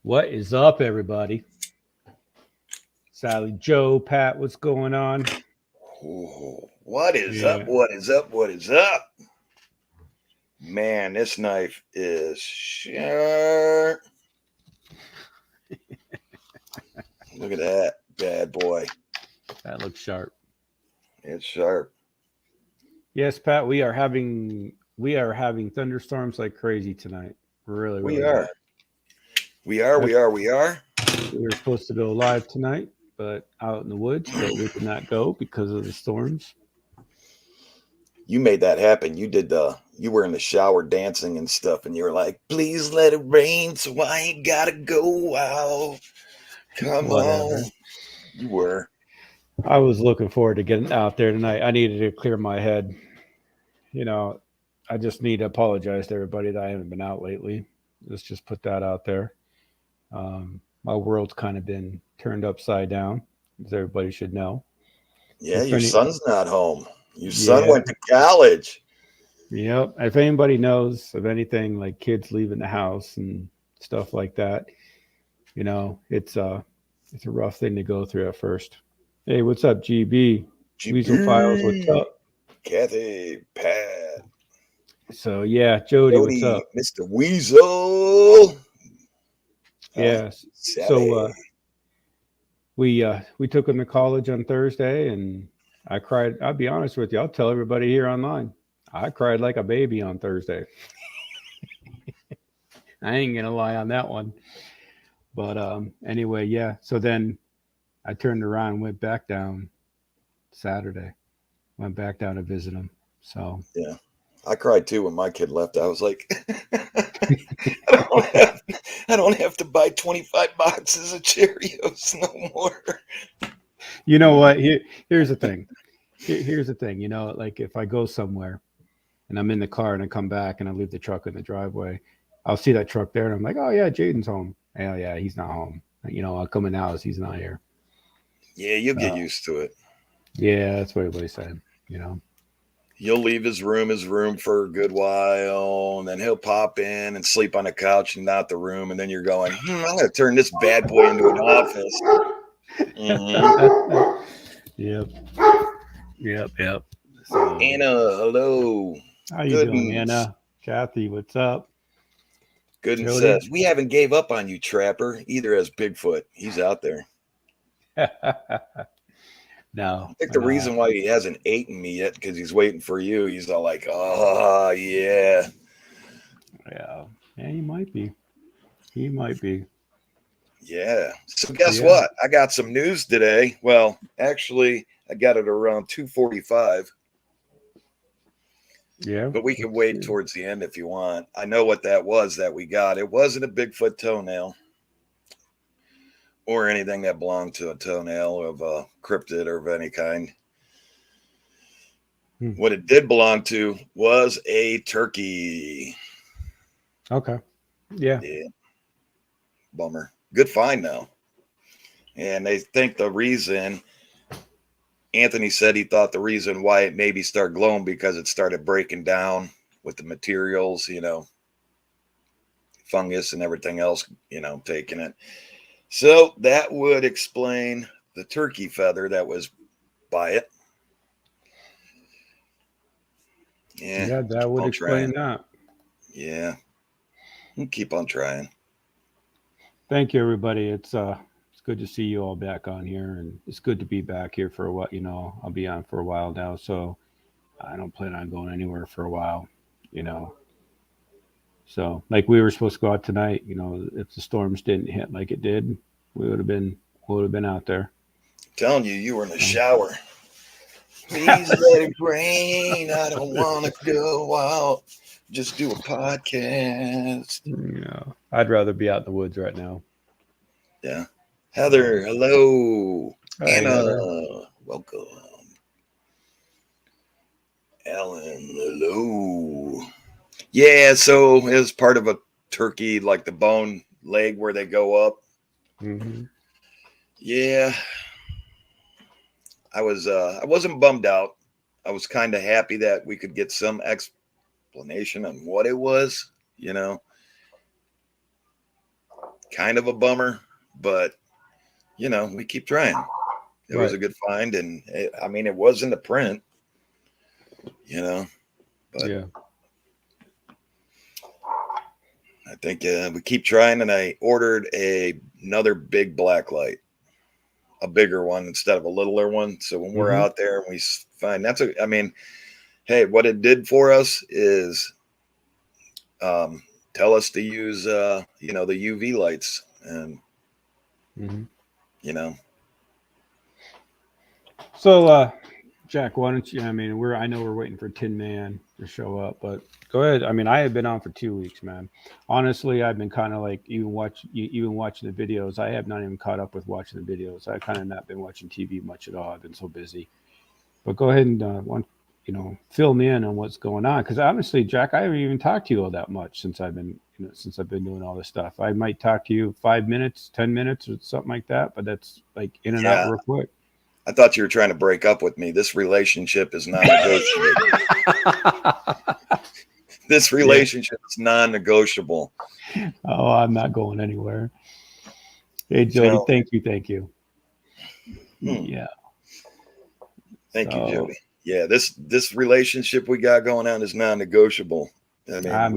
What is up, everybody? Sally, Joe, Pat, what's going on? Ooh, what is up? Yeah, What is up? What is up? Man, this knife is sharp. Look at that bad boy. that looks sharp. It's sharp. Yes, Pat, we are having thunderstorms like crazy tonight. Really, We really bad. are. We are. That's, We are. We are. we were supposed to go live tonight, but out in the woods, but we could not go because of the storms. You made that happen. You were in the shower dancing and stuff, and you were like, please let it rain so I ain't gotta go out. Come Whatever. on. You were. I was looking forward to getting out there tonight. I needed to clear my head. You know, I just need to apologize to everybody that I haven't been out lately. Let's just put that out there. My world's kind of been turned upside down, as everybody should know. Yeah, If your any, son's not home. Your son yeah, went to college. yep. If anybody knows of anything like kids leaving the house and stuff like that, it's a rough thing to go through at first. Hey, what's up, GB? Weasel Files, what's GB. up? Kathy, Pat, So yeah, Jody, what's Jody, up? Mr. Weasel. Huh? Yes. So Sally. we took him to college on Thursday, and I cried. I'll be honest with you. I'll tell everybody here online. I cried like a baby on Thursday. I ain't gonna lie on that one. But anyway, yeah. So then I turned around and went back down Saturday. Went back down to visit him. So Yeah. I cried too when my kid left. I was like, I don't have, I don't have to buy 25 boxes of Cheerios no more. you know what? Here's the thing. Here's the thing. Like if I go somewhere and I'm in the car and I come back and I leave the truck in the driveway, I'll see that truck there and I'm like, oh yeah, Jaden's home. Hell yeah, he's not home. I'll come in the house, he's not here. Yeah, you'll get Uh, used to it. yeah, that's what everybody said. You know. You'll leave his room for a good while, and then he'll pop in and sleep on the couch and not the room. And then you're going, I'm going to turn this bad boy into an office. hmm Yep. Yep. Yep. So, Anna, hello. how you doing, Goodens. Anna? Kathy, what's up? Gooden Jody? says, we haven't gave up on you, Trapper. Either as Bigfoot. He's out there. I No, think the no. reason why he hasn't eaten me yet because he's waiting for you. He's all like, oh, yeah. Yeah. Yeah, he might be. He might be. Yeah. So guess Yeah. what? I got some news today. Well, actually, I got it around 2:45, Yeah. but we can Let's wait see. towards the end if you want. I know what that was that we got. It wasn't a Bigfoot toenail or anything that belonged to a toenail of a cryptid or of any kind. Hmm. What it did belong to was a turkey. Okay. Yeah. Yeah, bummer. Good find though. And they think the reason Anthony said he thought the reason why it maybe started glowing because it started breaking down with the materials, fungus and everything else, taking it. So that would explain the turkey feather that was by it. Yeah, Yeah, that keep would on trying. explain that. Yeah, keep on trying. Thank you, everybody. It's good to see you all back on here, and it's good to be back here for a while. I'll be on for a while now, so I don't plan on going anywhere for a while. You know, so like we were supposed to go out tonight. If the storms didn't hit like it did, we would have been out there. I'm telling you, you were in the So, shower. Please let it rain. I don't want to go out. Just do a podcast. I'd rather be out in the woods right now. Yeah. So, Heather, hello. hi, Anna, Heather. welcome. Alan, hello. Yeah, so as part of a turkey, like the bone leg where they go up. Hmm. Yeah, I wasn't bummed out. I was kind of happy that we could get some explanation on what it was, kind of a bummer, but we keep trying. It was Right. a good find, and it was in the print, but Yeah. I think we keep trying. And I ordered another big black light, a bigger one instead of a littler one. So when we're Hmm. out there and we find hey, what it did for us is tell us to use, the UV lights, and Hmm. you know, So, Jack, why don't you? I mean, I know we're waiting for Tin Man to show up, but go ahead. I mean, I have been on for 2 weeks, man. Honestly, I've been kind of like even watching the videos. I have not even caught up with watching the videos. I've kind of not been watching TV much at all. I've been so busy. But go ahead and fill me in on what's going on. Because honestly, Jack, I haven't even talked to you all that much since I've been doing all this stuff. I might talk to you 5 minutes, 10 minutes, or something like that. But that's like in and out yeah, real quick. I thought you were trying to break up with me. This relationship is non-negotiable. This Yeah. relationship is non-negotiable. Oh, I'm not going anywhere. Hey, You Jody, know, thank you. hmm, Yeah. thank you, So Jody. Yeah, this relationship we got going on is non-negotiable. I mean, I'm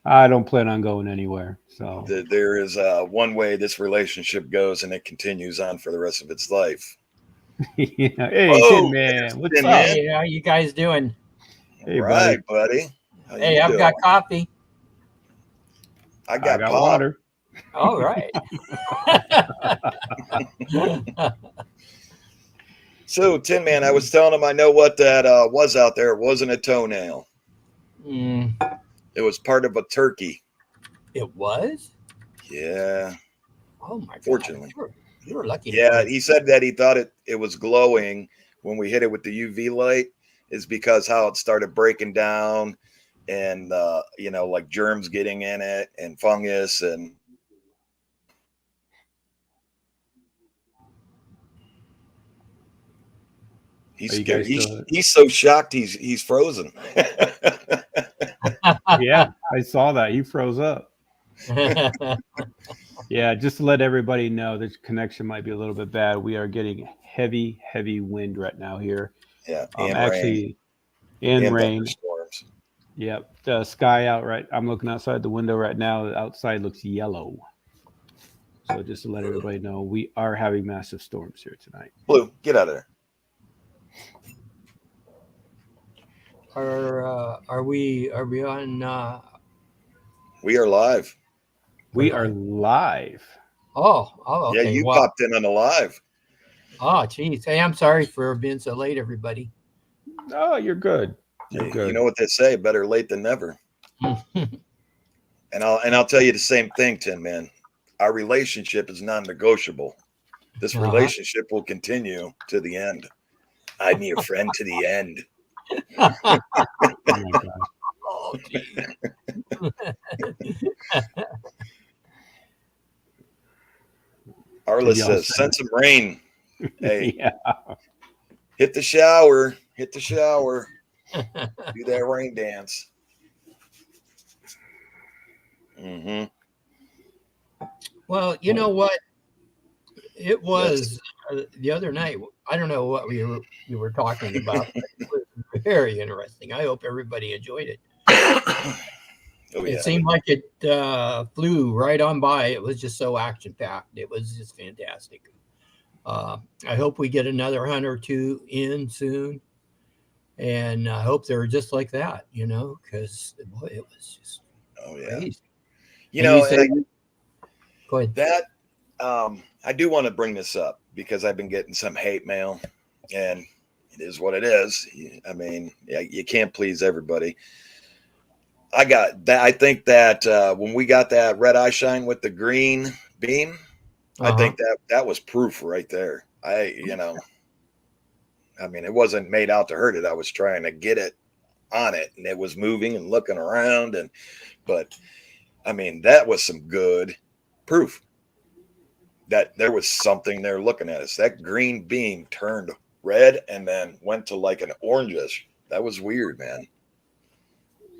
I don't plan on going anywhere. So there is one way this relationship goes, and it continues on for the rest of its life. yeah. Hey, Tin Oh, Man, there's what's Tin up? Man. Hey, how you guys doing? All Hey, right, buddy, buddy. How Hey, you I've got doing? coffee. I I got got pop. water. All right. So, Tin Man, I was telling him I know what that was out there. It wasn't a toenail. Mm, It was part of a turkey. it was? Yeah, Oh my God. fortunately. You were lucky to Yeah, find he said that he thought it was glowing when we hit it with the UV light is because how it started breaking down, and like germs getting in it and fungus, and he's Are you scared. guys He's still? he's so shocked he's frozen. Yeah, I saw that. You froze up. it. Yeah, just to let everybody know, the connection might be a little bit bad. We are getting heavy wind right now here. Yeah, and rain Actually, in and rain. thunderstorms. Yep, the sky out right. I'm looking outside the window right now. The outside looks yellow. So just to let everybody know, we are having massive storms here tonight. Blue, get out of there. Are we on We are live. we're We are live? live. Oh, Yeah, okay. you Well, popped in on the live. oh geez. Hey, I'm sorry for being so late, everybody. Oh, you're good. You're Hey, you good. know what they say, better late than never. And I'll tell you the same thing, Tin Man. Our relationship is non-negotiable. This Uh-huh. relationship will continue to the end. I'm your friend to the end. Oh my god. Oh geez. Have Arliss y'all says, seen send some rain. Hey, yeah. hit the shower. Hit the shower. Do that rain dance. Mm-hmm. Well, you know what? It Yes. was the other night. I don't know what you were talking about, but it was very interesting. I hope everybody enjoyed it. Oh It yeah. seemed like it flew right on by. It was just so action packed. It was just fantastic. I hope we get another hunt or two in soon, and I hope they're just like that. Because boy, it was just Oh yeah. crazy. You And you know, say, go ahead. that I do want to bring this up because I've been getting some hate mail, and it is what it is. I mean, yeah, you can't please everybody. I got that. I think that when we got that red eye shine with the green beam, I Uh huh. think that was proof right there. I mean, it wasn't made out to hurt it. I was trying to get it on it, and it was moving and looking around, but I mean, that was some good proof that there was something there looking at us. That green beam turned red and then went to like an orangish. That was weird, man.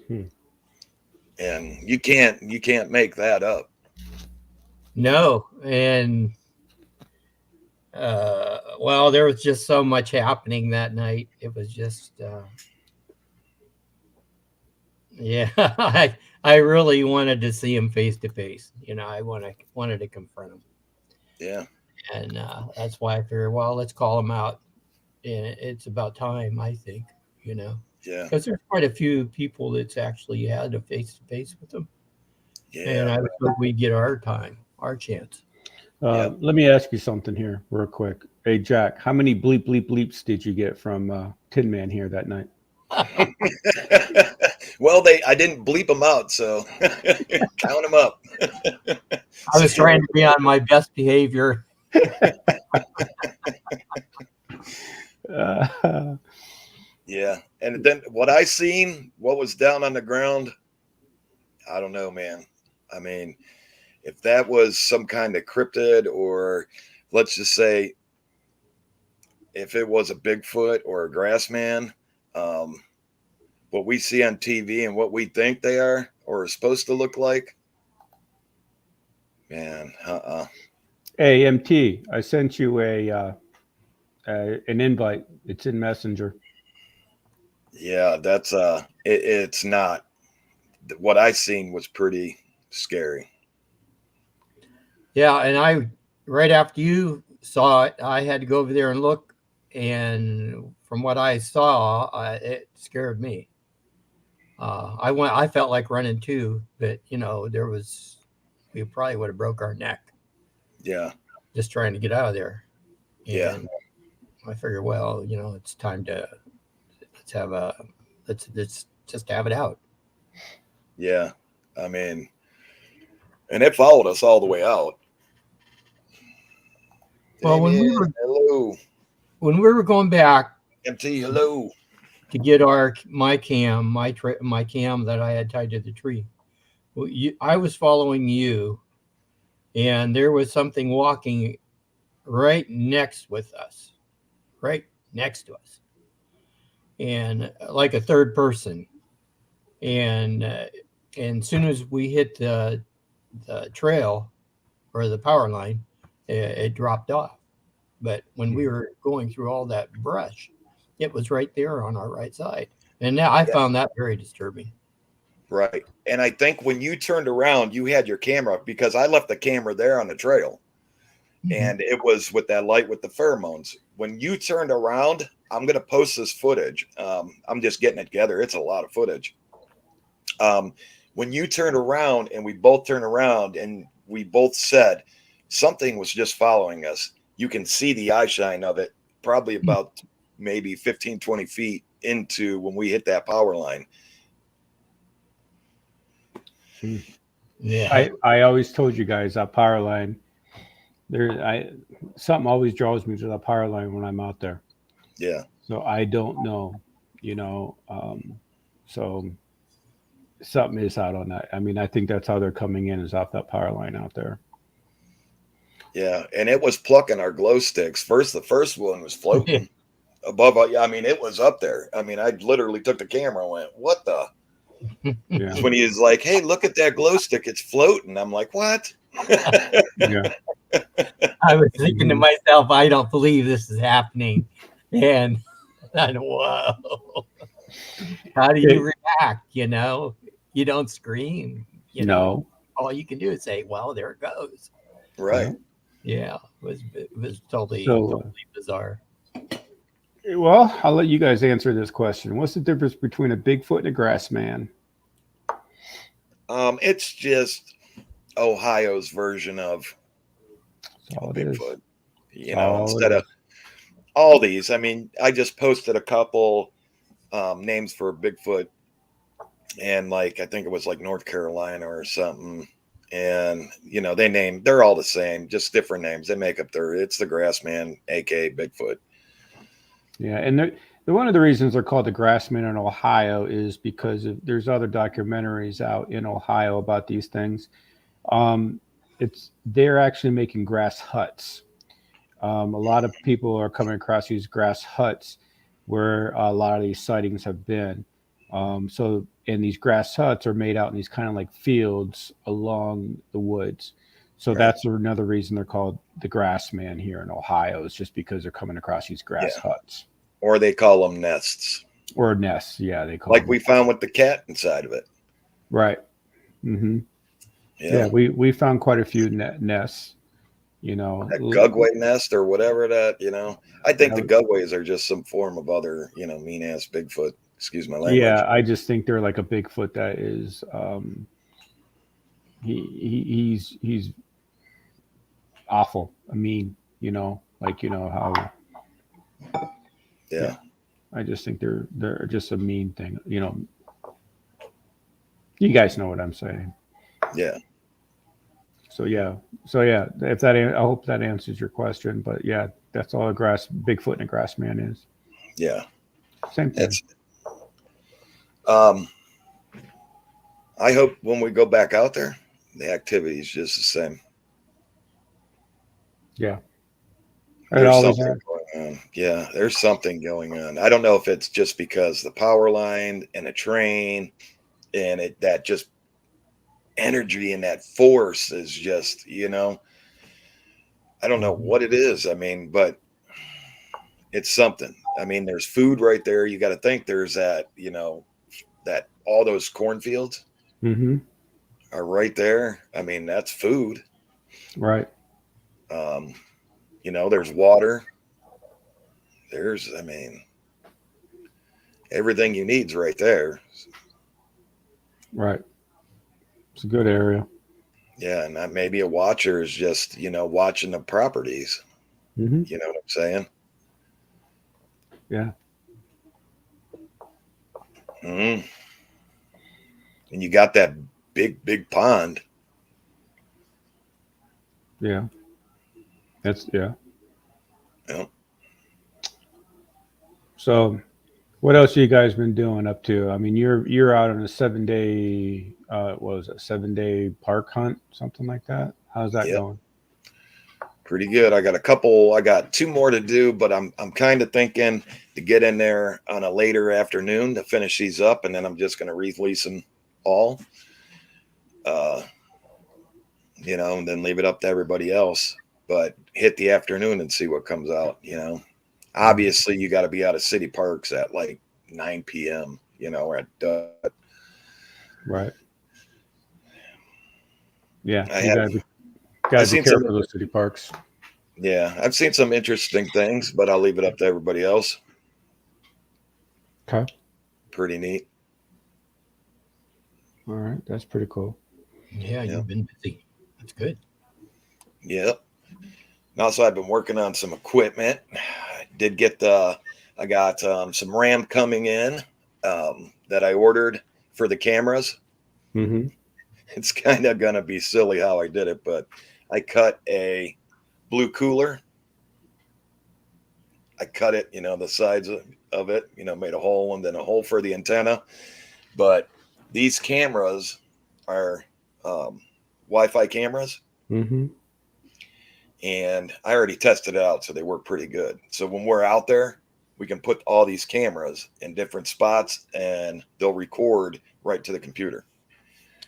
Hmm. and you can't make that up. No, and well, there was just so much happening that night. It was just, yeah, I really wanted to see him face to face. Wanted to confront him, Yeah, and that's why I figured, well, let's call him out. And it's about time, I think. You know, yeah, because there's quite a few people that's actually had a face to face with him, and yeah, I hope we get our time, our chance. yeah. Let me ask you something here, real quick. Hey, Jack, how many bleep bleep bleeps did you get from Tin Man here that night? Well, I didn't bleep them out, so count them up. I So, was trying to be on my best behavior. Uh, yeah, and then what was down on the ground, I don't know, man. I mean, if that was some kind of cryptid, or let's just say if it was a Bigfoot or a grass man, um, what we see on TV and what we think they are or are supposed to look like, man, hey, MT, I sent you an invite. It's in Messenger. yeah, it's not. What I seen was pretty scary. Yeah, and I right after you saw it, I had to go over there and look, and from what I saw, it scared me. I went. I felt like running too, but we probably would have broke our neck Yeah, just trying to get out of there. yeah, And I figured, well, it's time to let's have a let's just have it out. yeah. I mean, and it followed us all the way out. Well, Damien, hello. when we were going back MT, hello. to get my cam that I had tied to the tree. Well, I was following you, and there was something walking right next with us, right next to us, and like a third person. And as soon as we hit the trail or the power line, it dropped off. But when we were going through all that brush, it was right there on our right side. And now I Yeah, found that very disturbing. right. And I think when you turned around, you had your camera because I left the camera there on the trail, Mhm. and it was with that light with the pheromones. When you turned around, I'm going to post this footage. I'm just getting it together. It's a lot of footage. Um, when you turned around and we both turned around and we both said something was just following us, you can see the eye shine of it probably about maybe 15, 20 feet into when we hit that power line. Yeah. I always told you guys that power line. Something always draws me to that power line when I'm out there. Yeah. So I don't know, you know. So something is out on that. I mean, I think that's how they're coming in is off that power line out there. Yeah. And it was plucking our glow sticks. The first one was floating above. I mean, it was up there. I mean, I literally took the camera and went, what the? Yeah, Because when he was like, hey, look at that glow stick, it's floating. I'm like, what? yeah. I was thinking to Mhm. myself, I don't believe this is happening. And I don't, whoa. How do you Hey, react? You don't scream. no, All you can do is say, well, there it goes. Right. yeah. Yeah, it was totally, So, totally bizarre. well, I'll let you guys answer this question. What's the difference between a Bigfoot and a grass man? It's just Ohio's version of That's all it is. Bigfoot. That's all Instead it of is. all these, I mean, I just posted a couple names for Bigfoot, and like I think it was like North Carolina or something. And they're all the same, just different names. They make up it's the Grassman, aka Bigfoot. Yeah, and one of the reasons they're called the Grassmen in Ohio is because there's other documentaries out in Ohio about these things. Um, they're actually making grass huts. A lot of people are coming across these grass huts where a lot of these sightings have been. So and these grass huts are made out in these kind of like fields along the woods. So Right. that's another reason they're called the grass man here in Ohio, is just because they're coming across these grass Yeah. huts Or they call them nests, or nests. Yeah, they call like them. we found with the cat inside of it. Right. Hmm. Yeah. Yeah, we found quite a few nests. You know, That Gugway nest or whatever that. I think the yeah, Gugways are just some form of other, mean ass Bigfoot. Excuse my yeah, language. I just think they're like a Bigfoot that is he's awful. I mean, like how Yeah. yeah. I just think they're just a mean thing. You guys know what I'm saying. Yeah. So yeah, if I hope that answers your question. But yeah, that's all a Bigfoot and a grass man is. Yeah. Same thing. It's um I hope when we go back out there, the activity is just the same. Yeah, it There's always something has. going on. Yeah, there's something going on. I don't know if it's just because the power line and a train and that just energy and that force is just. I don't know Mhm. what it is. I mean, but it's something. I mean, there's food right there. You got to think there's that all those cornfields Mhm. are right there. I mean, that's food. Right. Um, there's water. I mean, everything you need's right there. Right. It's a good area. Yeah, and that maybe a watcher is just, watching the properties. Mhm. You know what I'm saying? Yeah. Hmm. And you got that big, big pond. Yeah. That's yeah. You know? So, what else you guys been doing up to? I mean, you're out on a 7 day, what was it, 7 day park hunt, something like that. How's that Yep, going? pretty good. I got two more to do, but I'm kind of thinking to get in there on a later afternoon to finish these up, and then I'm just going to release them all. Uh, and then leave it up to everybody else. But hit the afternoon and see what comes out. Mhm. Obviously, you got to be out of city parks at like 9 p.m., or at Right. Yeah, I you have gotta I've be seen some careful of those city parks. yeah, I've seen some interesting things, but I'll leave it up to everybody else. Okay. Pretty neat. All right, that's pretty cool. Yeah, Yeah. you've been busy. That's good. Yep. And also, I've been working on some equipment. I got some RAM coming in that I ordered for the cameras. Mm-hmm. It's kind of gonna be silly how I did it, but I cut a blue cooler. I cut it, the sides of it, made a hole and then a hole for the antenna. But these cameras are Wi-Fi cameras, Mm-hmm. and I already tested it out, so they work pretty good. So when we're out there, we can put all these cameras in different spots, and they'll record right to the computer.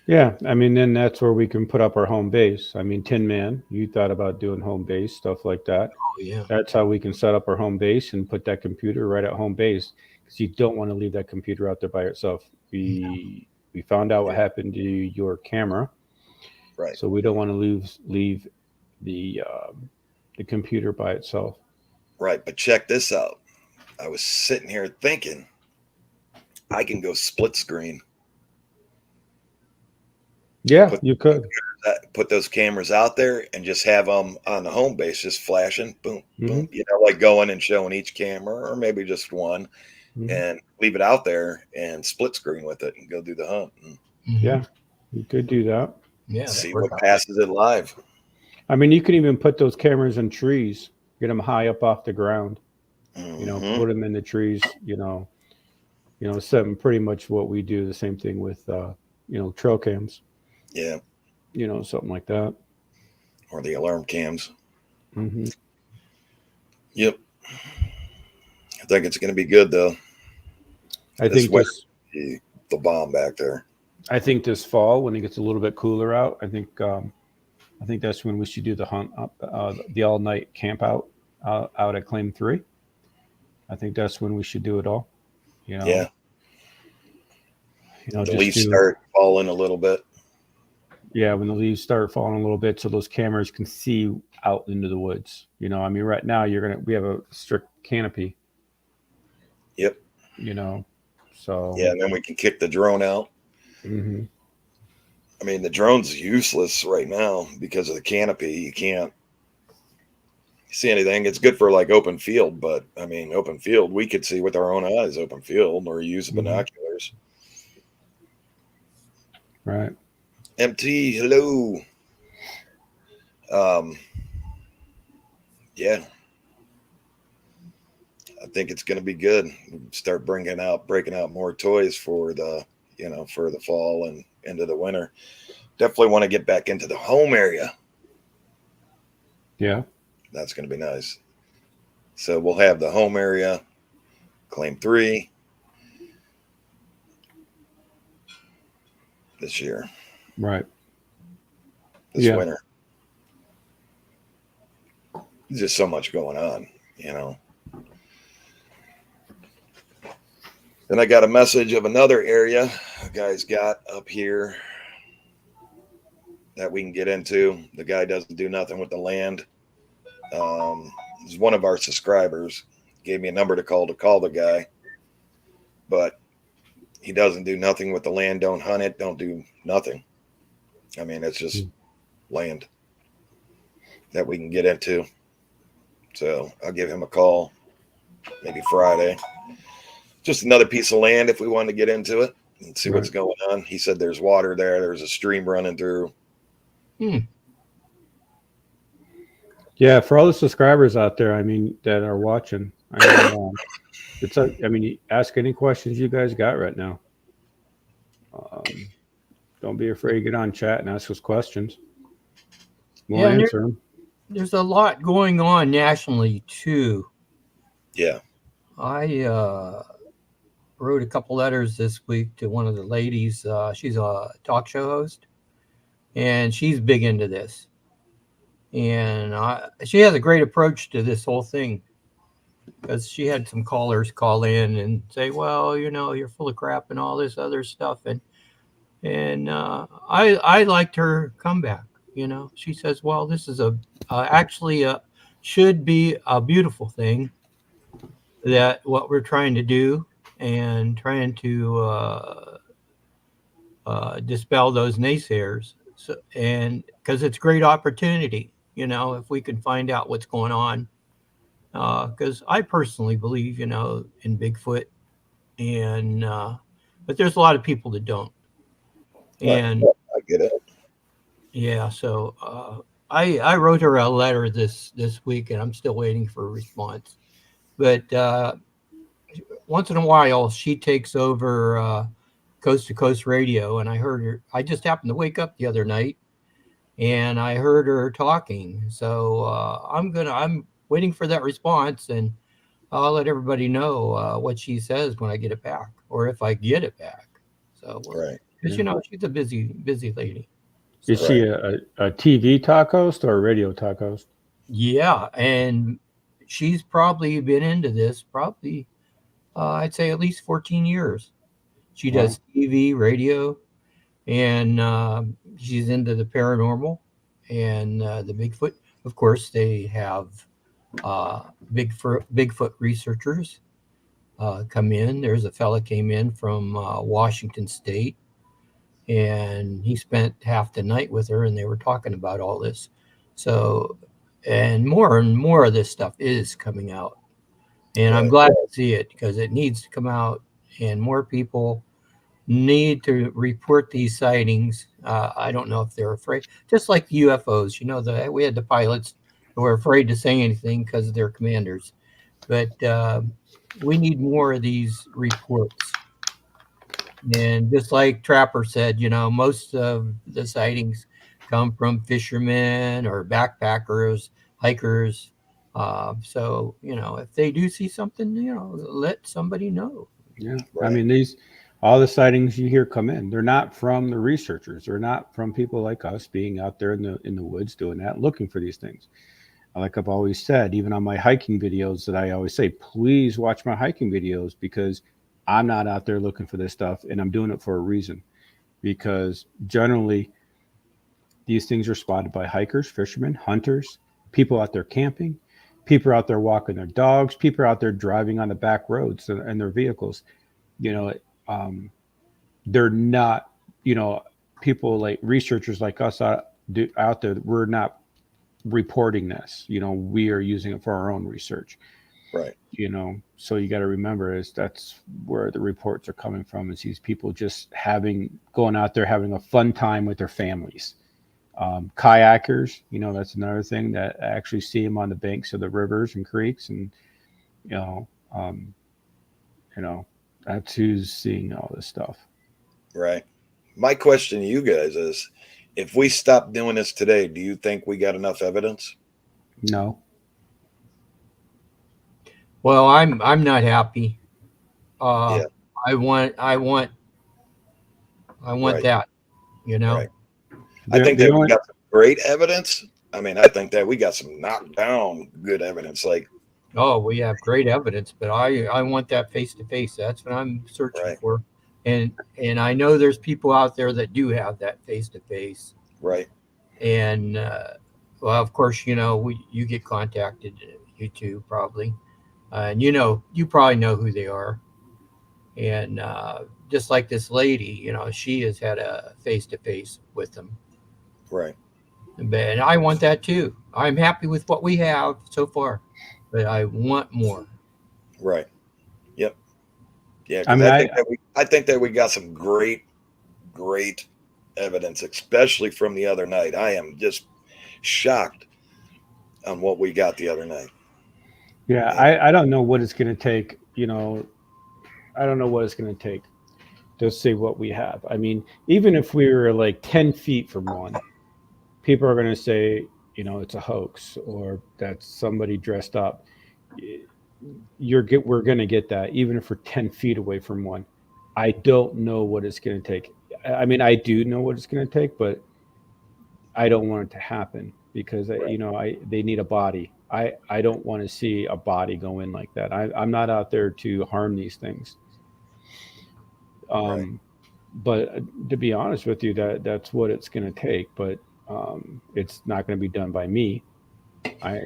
Yeah, I mean, then that's where we can put up our home base. I mean, Tin Man, you thought about doing home base stuff like that. Oh yeah. That's how we can set up our home base and put that computer right at home base, because you don't want to leave that computer out there by itself. We found out what Yeah, happened to your camera, right, so we don't want to leave the computer by itself. right. But check this out. I was sitting here thinking I can go split screen. Yeah, Put you could. put those cameras out there and just have them on the home base, just flashing, boom, Hmm. boom. Like going and showing each camera, or maybe just one, Hmm. and leave it out there and split screen with it and go do the hunt and Hmm. Yeah, you could do that. Yeah, that see worked what out. passes it live. I mean, you can even put those cameras in trees, get them high up off the ground. Hmm. Put them in the trees. Something pretty much what we do. The same thing with trail cams. Yeah, Something like that. or the alarm cams. Hmm. Yep, I think it's going to be good though. I This think weather just be the bomb back there. I think this fall when it gets a little bit cooler out, I think that's when we should do the hunt up, the all night camp out at Claim 3. I think that's when we should do it all. You know, Yeah, the just leaves do start falling a little bit. yeah when the leaves start falling a little bit, so those cameras can see out into the woods. I mean, right now we have a strict canopy. Yep. You know, so Yeah, and then we can kick the drone out. hmm I mean, the drone's useless right now because of the canopy. You can't see anything. It's good for like open field, but I mean, open field, we could see with our own eyes, open field, or use hmm binoculars. right, MT, hello. Um, yeah, I think it's going to be good. Start breaking out more toys for for the fall and into the winter. Definitely want to get back into the home area. yeah, That's going to be nice. So we'll have the home area, Claim 3 this year, right, this yeah, winter. There's just so much going on. Then I got a message of another area a guy's got up here that we can get into. The guy doesn't do nothing with the land. He's one of our subscribers. Gave me a number to call the guy, but he doesn't do nothing with the land. Don't hunt it. Don't do nothing. I mean, it's just land that we can get into. So I'll give him a call maybe Friday. Just another piece of land if we want to get into it and see what's right. going on. He said there's water there. There's a stream running through. Yeah, for all the subscribers out there, I mean, that are watching, I mean, I mean, ask any questions you guys got right now. Um, don't be afraid to get on chat and ask us questions. We'll Yeah, and answer them. there's a lot going on nationally too. Yeah. I wrote a couple letters this week to one of the ladies. She's a talk show host, and she's big into this. And she has a great approach to this whole thing because she had some callers call in and say, "Well, you're full of crap and all this other stuff." And I liked her comeback. She says, "Well, this is actually should be a beautiful thing that what we're trying to do and trying to dispel those naysayers. So, and because it's a great opportunity, if we can find out what's going on. Because I personally believe, in Bigfoot, and but there's a lot of people that don't. And I get it. yeah, so I wrote her a letter this week, and I'm still waiting for a response. But once in a while, she takes over Coast to Coast Radio, and I heard her. I just happened to wake up the other night, and I heard her talking. So I'm waiting for that response, and I'll let everybody know what she says when I get it back, or if I get it back. So, Right. because Yeah. she's a busy lady. Is So, she a TV talk host or a radio talk host? yeah, and she's probably been into this probably I'd say at least 14 years. She Wow. does TV, radio, and she's into the paranormal and the Bigfoot. Of course, they have uh, Bigfoot researchers come in. There's a fella came in from Washington State, and he spent half the night with her, and they were talking about all this. So, and more of this stuff is coming out, and I'm Right. glad to see it because it needs to come out, and more people need to report these sightings. I don't know if they're afraid, just like the UFOs. We had the pilots who were afraid to say anything because of their commanders, but we need more of these reports. And just like Trapper said, most of the sightings come from fishermen or backpackers, hikers. So if they do see something, let somebody know. Yeah. I Right. mean, All the sightings you hear come in. They're not from the researchers. They're not from people like us being out there in the woods doing that, looking for these things. Like I've always said, even on my hiking videos, that I always say, please watch my hiking videos because I'm not out there looking for this stuff, and I'm doing it for a reason. Because generally, these things are spotted by hikers, fishermen, hunters, people out there camping, people out there walking their dogs, people out there driving on the back roads in their vehicles. You know, um, they're not, you know, people like researchers like us out there. We're not reporting this. You know, we are using it for our own research. Right. You know, so you got to remember is that's where the reports are coming from. Is these people just going out there having a fun time with their families. Kayakers, you know, that's another thing that I actually see them on the banks of the rivers and creeks, and you know, um, you know, that's who's seeing all this stuff. Right. My question to you guys is, if we stop doing this today, do you think we got enough evidence? No, Well, I'm not happy. Uh, Yeah. I want Right. that. You know. Right. I think the that we only got some great evidence. I mean, I think that we got some knockdown good evidence. Like, Oh, we have great evidence, but I want that face to face. That's what I'm searching right, for, and I know there's people out there that do have that face to face, right, and well, of course, you know, you get contacted, you too probably, and you probably know who they are, and just like this lady, you know, she has had a face to face with them, right, and I want that too. I'm happy with what we have so far, but I want more. right. Yep. Yeah, I because mean, I think that we got some great evidence, especially from the other night. I am just shocked on what we got the other night. yeah, And I don't know what it's going to take. You know, I don't know what it's going to take to see what we have. I mean, even if we were like 10 feet from one, people are going to say, you know, it's a hoax or that's somebody dressed up. We're going to get that even if we're 10 feet away from one. I don't know what it's going to take. I mean, I do know what it's going to take, but I don't want it to happen because right, you know I they need a body. I don't want to see a body go in like that. I'm not out there to harm these things. right, Um, but to be honest with you, that's what it's going to take. But it's not going to be done by me.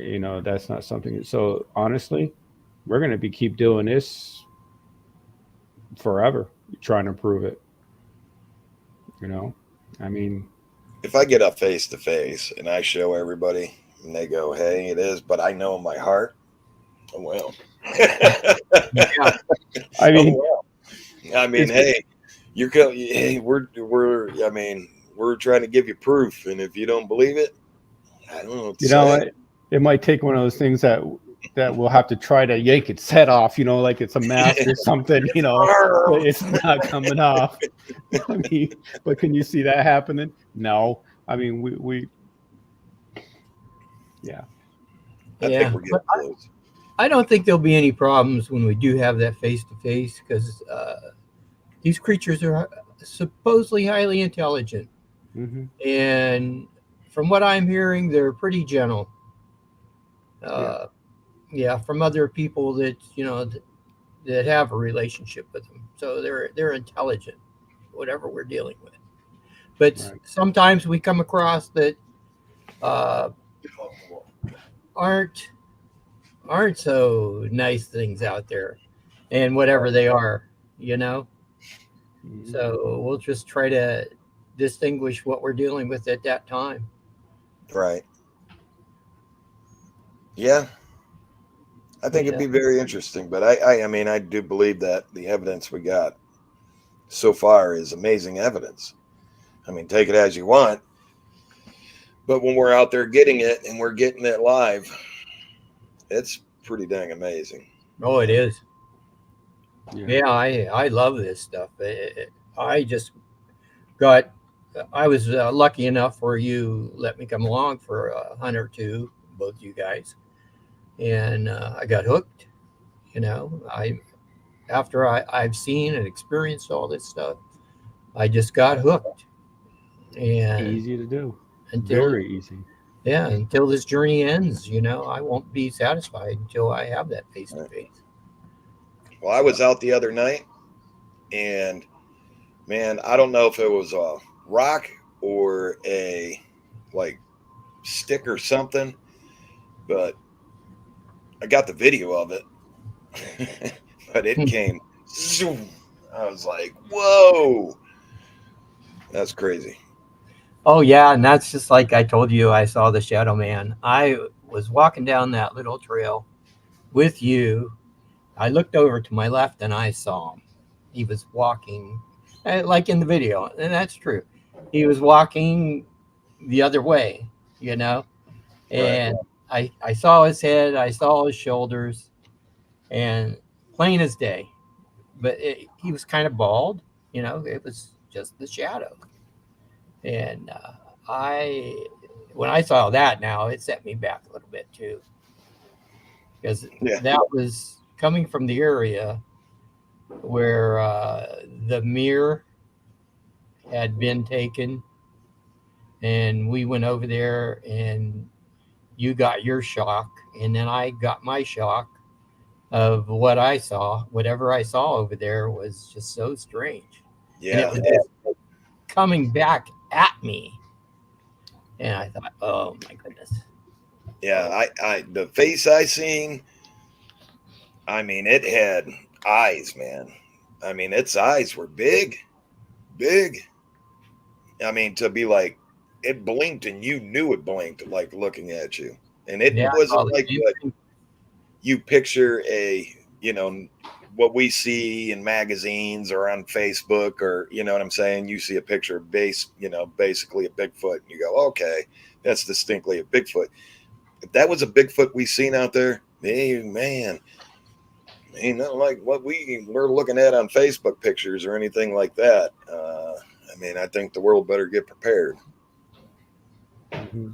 You know, that's not something. So honestly, we're going to be keep doing this forever, trying to prove it. You know, I mean, if I get up face to face and I show everybody and they go, "Hey, it is," but I know in my heart, oh well. Yeah, I Oh mean, well. I mean, it's hey, hey, I mean, we're trying to give you proof, and if you don't believe it, I don't know what to you know, say. it might take one of those things that we'll have to try to yank its head off, you know, like it's a mask or something, you know, but it's not coming off. I mean, but can you see that happening? No. I mean, yeah. I think yeah. we're But getting close. I don't think there'll be any problems when we do have that face to face because these creatures are supposedly highly intelligent, Hmm. and from what I'm hearing, they're pretty gentle. Yeah. Uh, yeah, from other people that that have a relationship with them, so they're intelligent, whatever we're dealing with. But Right. sometimes we come across that uh, aren't aren't so nice things out there, and whatever they are, you know. Hmm. So we'll just try to distinguish what we're dealing with at that time. Right. Yeah, I think it'd Yeah, be very interesting. But I mean, I do believe that the evidence we got so far is amazing evidence. I mean, take it as you want, but when we're out there getting it and we're getting it live, it's pretty dang amazing. oh, it I mean, is. Yeah. Yeah, I love this stuff. I just got. I was lucky enough where you let me come along for a hunt or two, both you guys, and I got hooked. You know, after I've seen and experienced all this stuff, I just got hooked. And Easy to do. until Very easy. yeah, until this journey ends, I won't be satisfied until I have that face to Right. face. Well, I was out the other night, and man, I don't know if it was a rock or a like stick or something, but I got the video of it. But it came zoom. I was like, whoa, that's crazy. Oh yeah, and that's just like I told you. I saw the Shadow Man. I was walking down that little trail with you. I looked over to my left and I saw him. He was walking, like in the video, and that's true. He was walking the other way, you know, Right. and I saw his head, I saw his shoulders, and plain as day. But he was kind of bald, It was just the shadow, and I when I saw that now, it set me back a little bit too, because Yeah. that was coming from the area where the mirror had been taken, and we went over there, and you got your shock, and then I got my shock of what I saw. Whatever I saw over there was just so strange, and it Yeah. was just coming back at me, and I thought, oh my goodness. Yeah. I the face I seen, I mean, it had eyes, man. I mean, its eyes were big, big. I mean, to be like, it blinked and you knew it blinked, like looking at you. And it Yeah, I wasn't saw the like same what thing. you picture what we see in magazines or on Facebook, or, you know what I'm saying? You see a picture of basically a Bigfoot, and you go, okay, that's distinctly a Bigfoot. If that was a Bigfoot we seen out there, hey, man, ain't nothing like what we're looking at on Facebook pictures or anything like that. I mean, I think the world better get prepared, Hmm.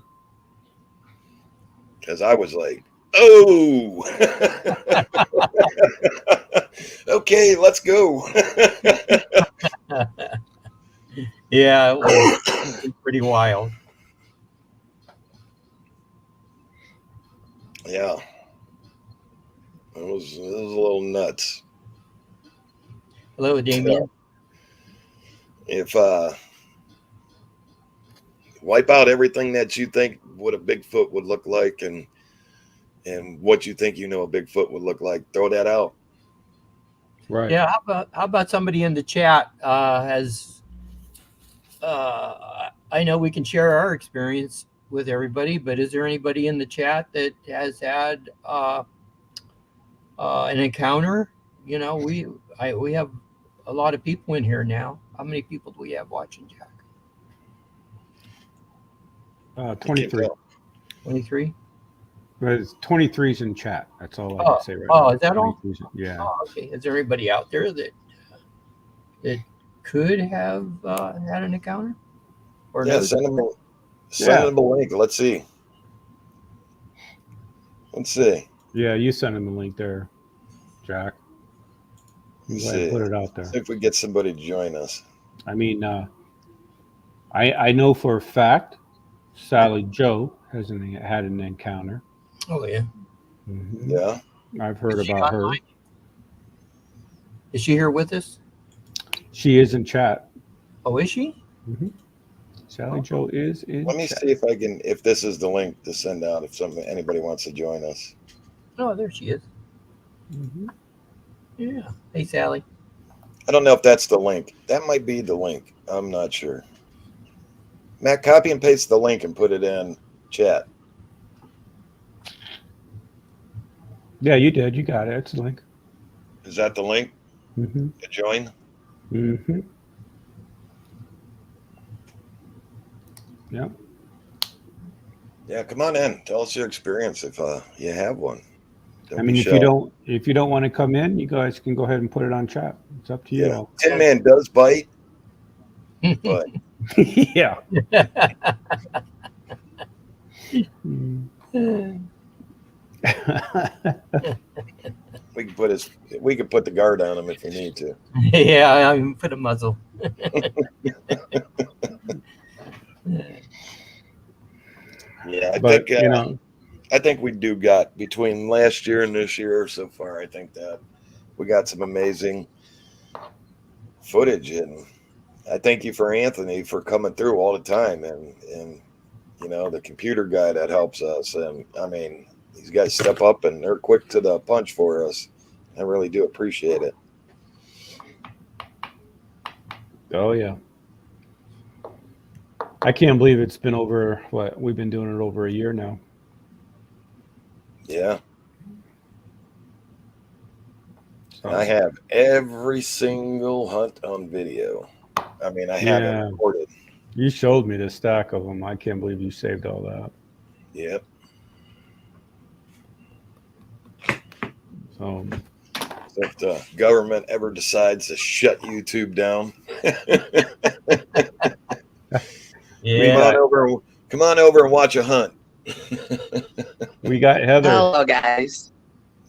because I was like, oh, okay, let's go. Yeah, it was pretty wild. Yeah, it was a little nuts. Hello, So Damien. if wipe out everything that you think what a Bigfoot would look like, and what you think a Bigfoot would look like, throw that out. Right. Yeah, how about somebody in the chat has I know we can share our experience with everybody, but is there anybody in the chat that has had an encounter? We have a lot of people in here now. How many people do we have watching, Jack? I can't 23. tell. 23. But it's 23's in chat. That's all I can Oh, say right oh, now. is that all? 23's. Yeah. Oh, okay. Is there anybody out there that could have had an encounter or Yeah, knows? send Yeah. them a link. Let's see. Let's see. Yeah. You send him the link there, Jack. You Let's go ahead and see. put it out there. See if we get somebody to join us. I mean, I know for a fact Sally Joe had an encounter. Oh yeah. Hmm. Yeah. I've heard Is she about her. online? Is she here with us? She is in chat. Oh, is she? Hmm. Sally Joe is in Let me chat. see if this is the link to send out if anybody wants to join us. Oh, there she is. Hmm. Yeah. Hey, Sally. I don't know if that's the link. That might be the link. I'm not sure. Matt, copy and paste the link and put it in chat. Yeah, you did. You got it. It's a link. Is that the link Hmm. to join? Hmm. Yep. Yeah, come on in. Tell us your experience if you have one. I mean, if you don't want to come in, you guys can go ahead and put it on chat. It's up to you Yeah, all. Tin Man does bite, but Yeah. Mm. we We could put the guard on him if we need to. Yeah, I even put a muzzle. Yeah, But you know, I think we do got between last year and this year so far. I think that we got some amazing footage, and I thank you for Anthony for coming through all the time, and the computer guy that helps us, and I mean these guys step up and they're quick to the punch for us. I really do appreciate it. oh yeah, I can't believe it's been over. What we've been doing it over a year now. Yeah, and I So have every single hunt on video. I mean, I have it yeah, recorded. you showed me the stack of them. I can't believe you saved all that. Yep. So So if the government ever decides to shut YouTube down, Yeah. come on over and watch a hunt. we got Heather. Hello, guys.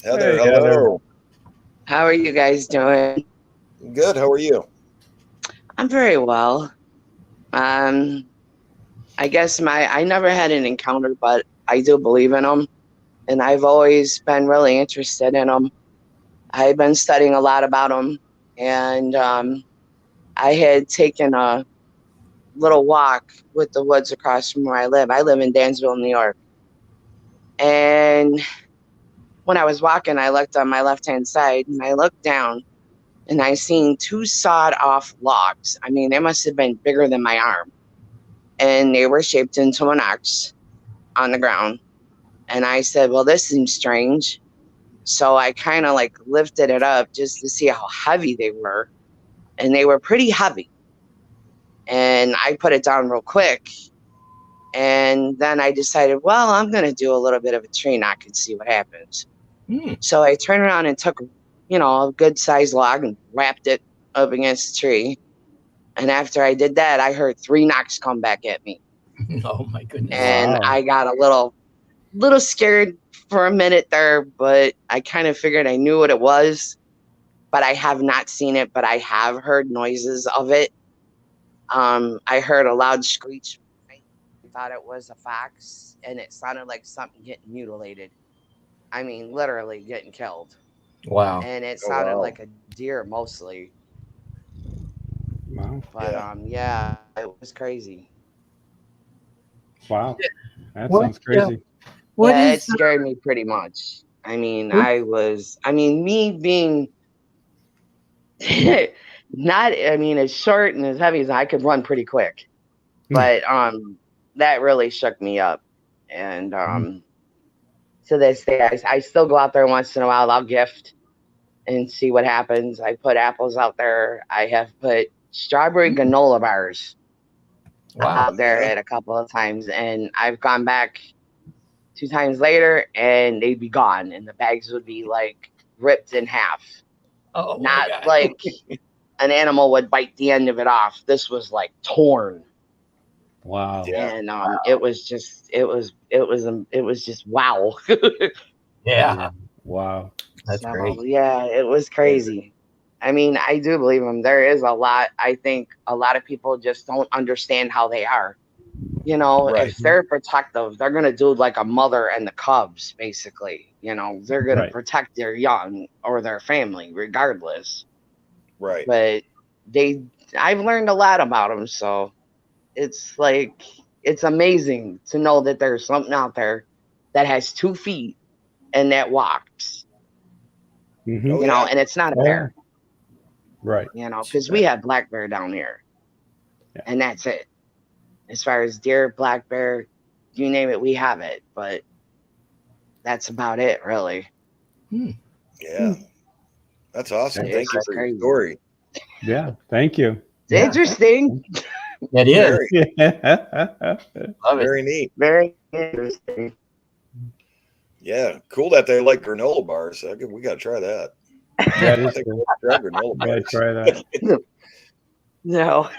Heather, Hey, Heather. hello. How are you guys doing? Good. How are you? I'm very well. Um, I guess I never had an encounter, but I do believe in them, and I've always been really interested in them. I've been studying a lot about them, and I had taken a little walk with the woods across from where I live. I live in Dansville, New York, and when I was walking, I looked on my left-hand side, and I looked down, and I seen two sawed-off logs. I mean, they must have been bigger than my arm, and they were shaped into an X on the ground. And I said, well, this seems strange. So I kind of like lifted it up just to see how heavy they were. And they were pretty heavy. And I put it down real quick. And then I decided, well, I'm going to do a little bit of a tree knock and see what happens. So I turned around and took, a good sized log and wrapped it up against the tree. And after I did that, I heard 3 knocks come back at me. Oh my goodness. And Wow. I got a little scared for a minute there, but I kind of figured I knew what it was, but I have not seen it, but I have heard noises of it. I heard a loud screech. I thought it was a fox, and it sounded like something getting mutilated. I mean, literally getting killed. Wow. And it Oh, sounded wow. like a deer mostly. Wow. But yeah, it was crazy. Wow. That What- sounds crazy. What Yeah, is it scared me pretty much. I mean, What- me being not, as short and as heavy as I could run pretty quick. But that really shook me up. And to this day, I still go out there once in a while. I'll gift and see what happens. I put apples out there. I have put strawberry granola bars wow? out there at a couple of times, and I've gone back 2 times later, and they'd be gone, and the bags would be like ripped in half. Oh my Not God. like an animal would bite the end of it off. This was like torn, Wow. Yeah. and it was just wow. Yeah. Wow. That's So, great. yeah, it was crazy. I mean, I do believe them. There is a lot. I think a lot of people just don't understand how they are. Right. If they're protective, they're going to do like a mother and the cubs, basically. They're going to Right. protect their young or their family, regardless. Right. But I've learned a lot about them. So it's like, it's amazing to know that there's something out there that has 2 feet and that walks, Mm-hmm. Oh, yeah. and it's not a Oh, bear. Right. Because we have black bear down here, Yeah. and that's it. As far as deer, black bear, you name it, we have it. But that's about it, really. Yeah. That's awesome. It's Thank you just for your crazy. story. Yeah. Thank you. It's interesting. It is. Very, Yeah. Love it. very neat. Very interesting. Yeah. Cool that they like granola bars. We got to try that. That I is think cool. we'll try granola Gotta bars. try that. No,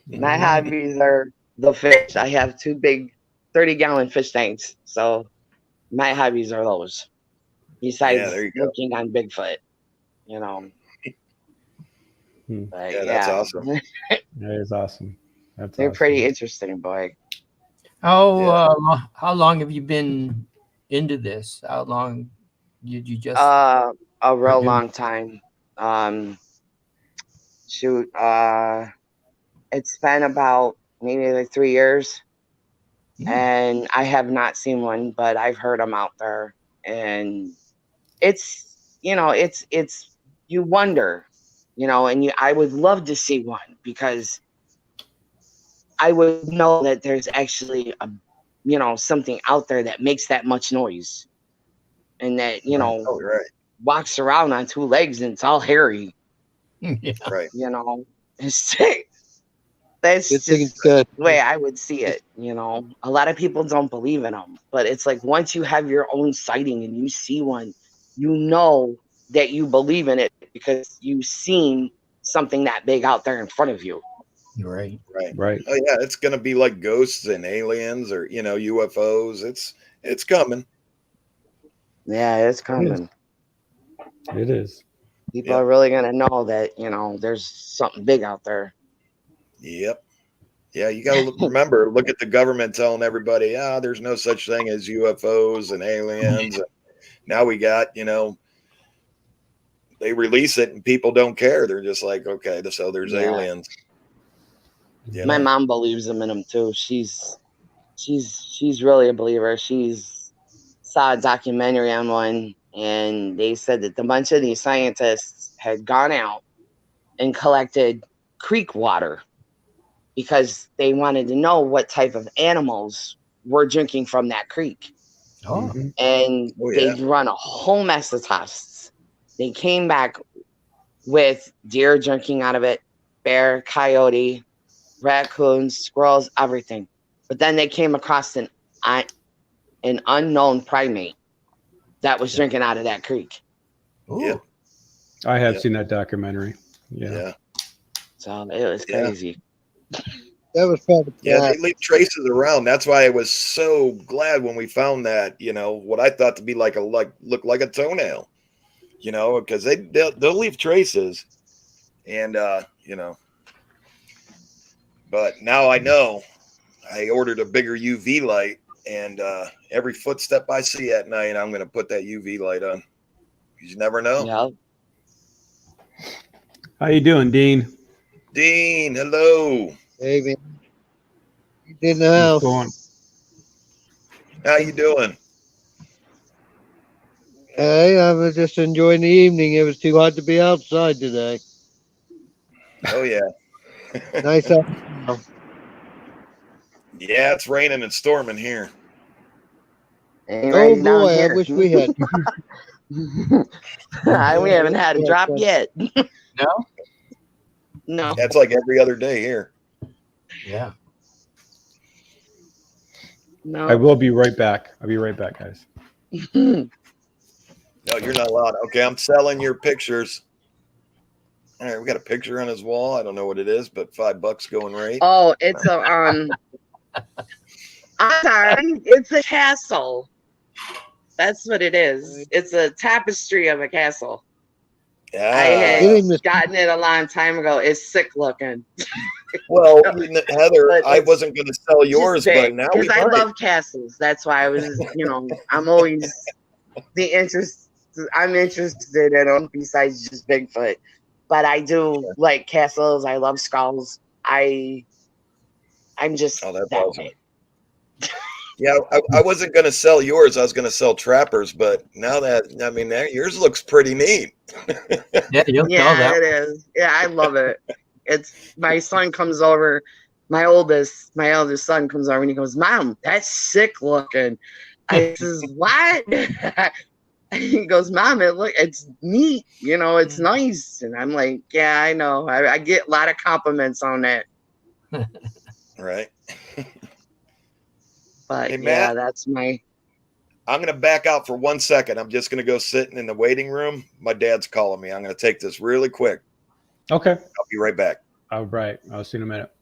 my hobbies are the fish. I have 2 big 30-gallon fish tanks. So my hobbies are those. besides there you go. looking on Bigfoot, you know. But Yeah, that's awesome. That is awesome. That's they're awesome. pretty interesting, boy. How long have you been into this? How long did you just? A real Right. long time. Um, shoot, it's been about maybe like 3 years, and I have not seen one, but I've heard them out there, and it's it's you wonder, and I would love to see one because I would know that there's actually something out there that makes that much noise and that Right. Oh, right, walks around on two legs and it's all hairy. Yeah. right. It's that's Good thing just it's got the way I would see it. A lot of people don't believe in them, but it's like once you have your own sighting and you see one, you know that you believe in it because you've seen something that big out there in front of you. Right. Right. Right. Oh yeah, it's gonna be like ghosts and aliens or UFOs. It's coming. Yeah, it's coming. It is. People Yep. are really gonna know that there's something big out there. Yep. Yeah, you got to remember. Look at the government telling everybody, there's no such thing as UFOs and aliens. Now we got, they release it and people don't care. They're just like, okay, so there's Yeah. aliens. My mom believes in them too. She's really a believer. She's saw a documentary on one, and they said that a bunch of these scientists had gone out and collected creek water because they wanted to know what type of animals were drinking from that creek. Oh. Mhm. And Oh, they yeah. run a whole mess of tests. They came back with deer drinking out of it, bear, coyote, raccoons, squirrels, everything. But then they came across an unknown primate that was drinking out of that creek. Ooh. Yep. I have Yep. seen that documentary. Yeah. Yeah. So it was Yeah. crazy. that was probably Yeah, they leave traces around. That's why I was so glad when we found that, what I thought to be look like a toenail, because they'll leave traces. And but now I know. I ordered a bigger UV light, and every footstep I see at night, I'm going to put that UV light on. You never know. Yeah. How you doing, Dean? Dean, hello. Hey man, he's in the What's house. going? How you doing? Hey, I was just enjoying the evening. It was too hot to be outside today. Oh yeah, Nice out. yeah. It's raining and storming here. Ain't Oh raining down boy, I here. wish we had. We haven't had a drop yet. No. No. That's like every other day here. Yeah. No. I will be right back. I'll be right back, guys. No, you're not allowed. Okay, I'm selling your pictures. All right, we got a picture on his wall. I don't know what it is, but $5 going rate. Oh, it's a I'm sorry, it's a castle. That's what it is. It's a tapestry of a castle. I Yeah. had gotten it a long time ago. It's sick looking. Well, Heather, But I it's wasn't going to sell yours, but big, now we because I might. love castles. That's why I was, I'm always I'm interested in them besides just Bigfoot. But I do like castles. I love skulls. I'm just Oh, that's that awesome. way. Yeah, I wasn't going to sell yours. I was going to sell Trapper's, but now yours looks pretty neat. Yeah. You'll tell Yeah, that. it is. Yeah, I love it. It's my son comes over. My eldest son comes over and he goes, "Mom, that's sick looking." I says, "What?" He goes, "Mom, it's neat. It's nice." And I'm like, "Yeah, I know. I get a lot of compliments on that." Right. But Hey, yeah, Matt, that's my. I'm going to back out for 1 second. I'm just going to go sitting in the waiting room. My dad's calling me. I'm going to take this really quick. Okay. I'll be right back. All right. I'll see you in a minute.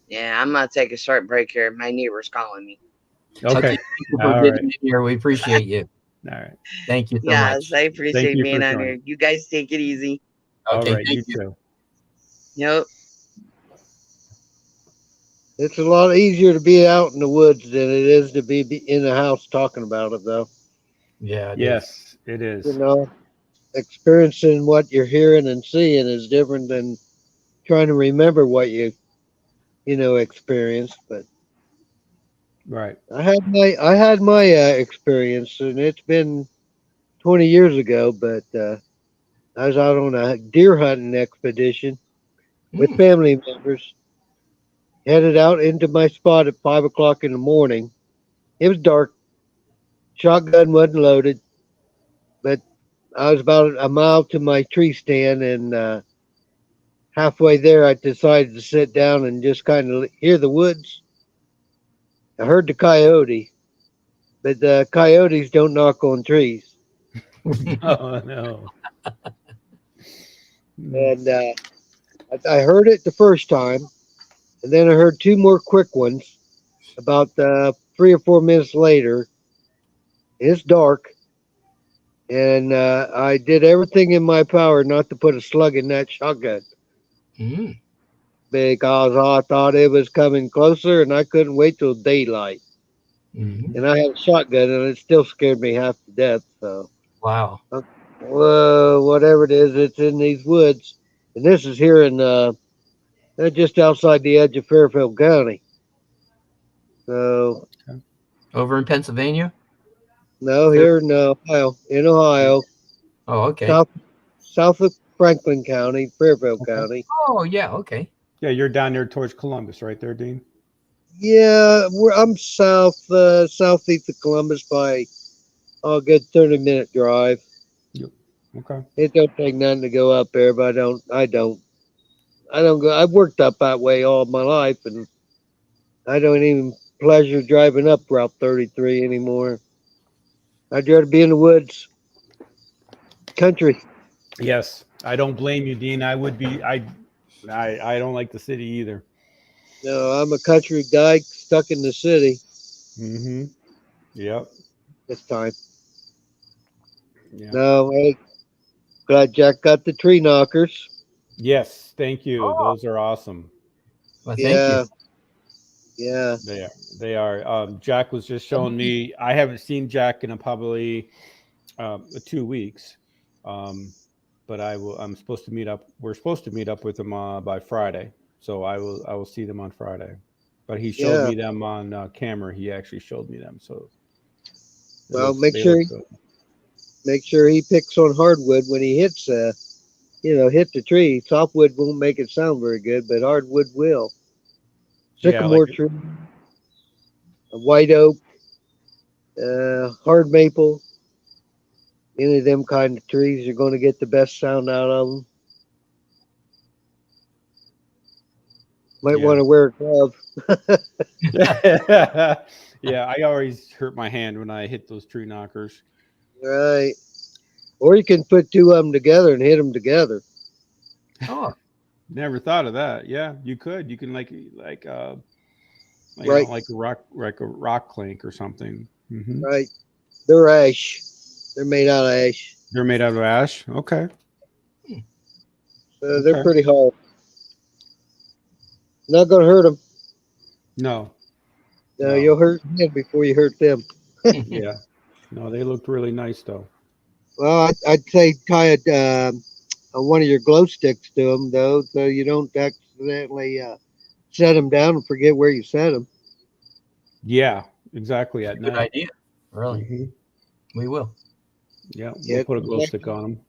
Yeah, I'm gonna take a short break here. My neighbor's calling me. Okay. Thank you for All getting right. in here. We appreciate you. All right. Thank you so Yes, much. I Thank appreciate you being for on joining. here. You guys take it easy. All Okay, right. thank You you. too. Yep. It's a lot easier to be out in the woods than it is to be in the house talking about it, though. Yeah, it is. Yes, it You is. know, experiencing what you're hearing and seeing is different than trying to remember what you experienced. But Right. I had my experience, and it's been 20 years ago. But I was out on a deer hunting expedition with Mm. family members. Headed out into my spot at 5 o'clock in the morning. It was dark. Shotgun wasn't loaded, but I was about a mile to my tree stand, and halfway there, I decided to sit down and just kind of hear the woods. I heard the coyote, but the coyotes don't knock on trees. Oh no. Mm. And I heard it the first time, and then I heard two more quick ones about 3 or 4 minutes later. It's dark, and I did everything in my power not to put a slug in that shotgun Mm. because I thought it was coming closer, and I couldn't wait till daylight. Mhm. And I had a shotgun, and it still scared me half to death. So, Wow. whoa, whatever it is, it's in these woods, and this is here in just outside the edge of Fairfield County. So, Over in Pennsylvania? no, Fair- here in Ohio, Oh, okay. south of Franklin County, Fairfield Okay. County. Oh, yeah, okay. Yeah, you're down there towards Columbus, right there, Dean. Yeah, I'm southeast of Columbus by a good 30-minute drive. Yep. Okay. It don't take nothing to go up there, but I don't go. I've worked up that way all my life, and I don't even pleasure driving up Route 33 anymore. I'd rather be in the woods, country. Yes, I don't blame you, Dean. I would be. I don't like the city either. No, I'm a country guy stuck in the city Mm-hmm. Yep. this time. Yeah. No, hey, glad Jack got the tree knockers. Yes. Thank you. Oh, Those are awesome. well, thank you. Yeah, yeah. They are. They are. Jack was just showing me. I haven't seen Jack in probably 2 weeks, um, but I will. I'm supposed to meet up. We're supposed to meet up with him by Friday, so I will. I will see them on Friday. But he showed Yeah. me them on camera. He actually showed me them, so Well, they look good. make sure he picks on hardwood when he hits hit the tree. Softwood won't make it sound very good, but hardwood will. Yeah, like Sycamore tree, a white oak, hard maple, any of them kind of trees, you're going to get the best sound out of them. Might yeah. want to wear a glove. Yeah, I always hurt my hand when I hit those tree knockers. Right. Or you can put two of them together and hit them together. Oh, Never thought of that. Yeah, you could. You can Right. like a rock clank or something. Hmm. Right. They're ash. They're made out of ash. They're made out of ash. Okay. So they're Okay. pretty hard. Not going to hurt them. No. No, No. you'll hurt them before you hurt them. Yeah. No, they looked really nice though. Well, I'd say tie one of your glow sticks to them, though, so you don't accidentally set them down and forget where you set them. Yeah, exactly at good night. idea. Really. Hmm. We will. Yeah, we'll Yeah, put a glow stick on them.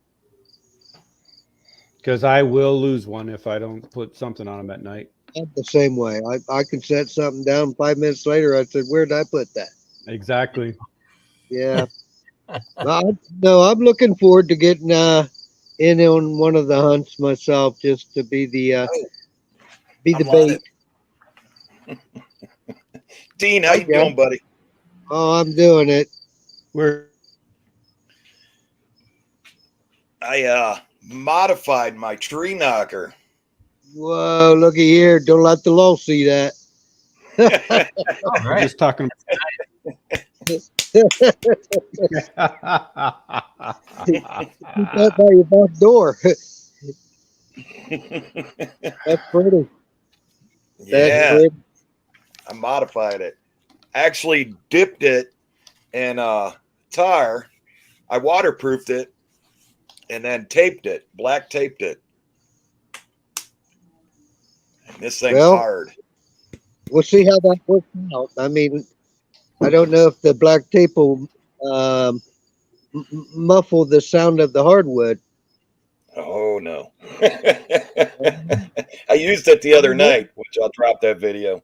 Because I will lose one if I don't put something on them at night. I'm the same way. I can set something down. 5 minutes later, I said, "Where did I put that?" Exactly. Yeah. No, I'm looking forward to getting in on one of the hunts myself, just to be the I'm bait. on it. Dean, how you Yeah. doing, buddy? Oh, I'm doing it. We're I modified my tree knocker. Whoa, looky here! Don't let the law see that. All right. just talking. Keep that by your back door. That's pretty. That's Yeah, pretty. I modified it. Actually dipped it in tar. I waterproofed it and then taped it, black taped it. And this thing's Well, hard. we'll see how that works out. I mean, I don't know if the black tape will muffle the sound of the hardwood. Oh no. I used it the other night, which I'll drop that video.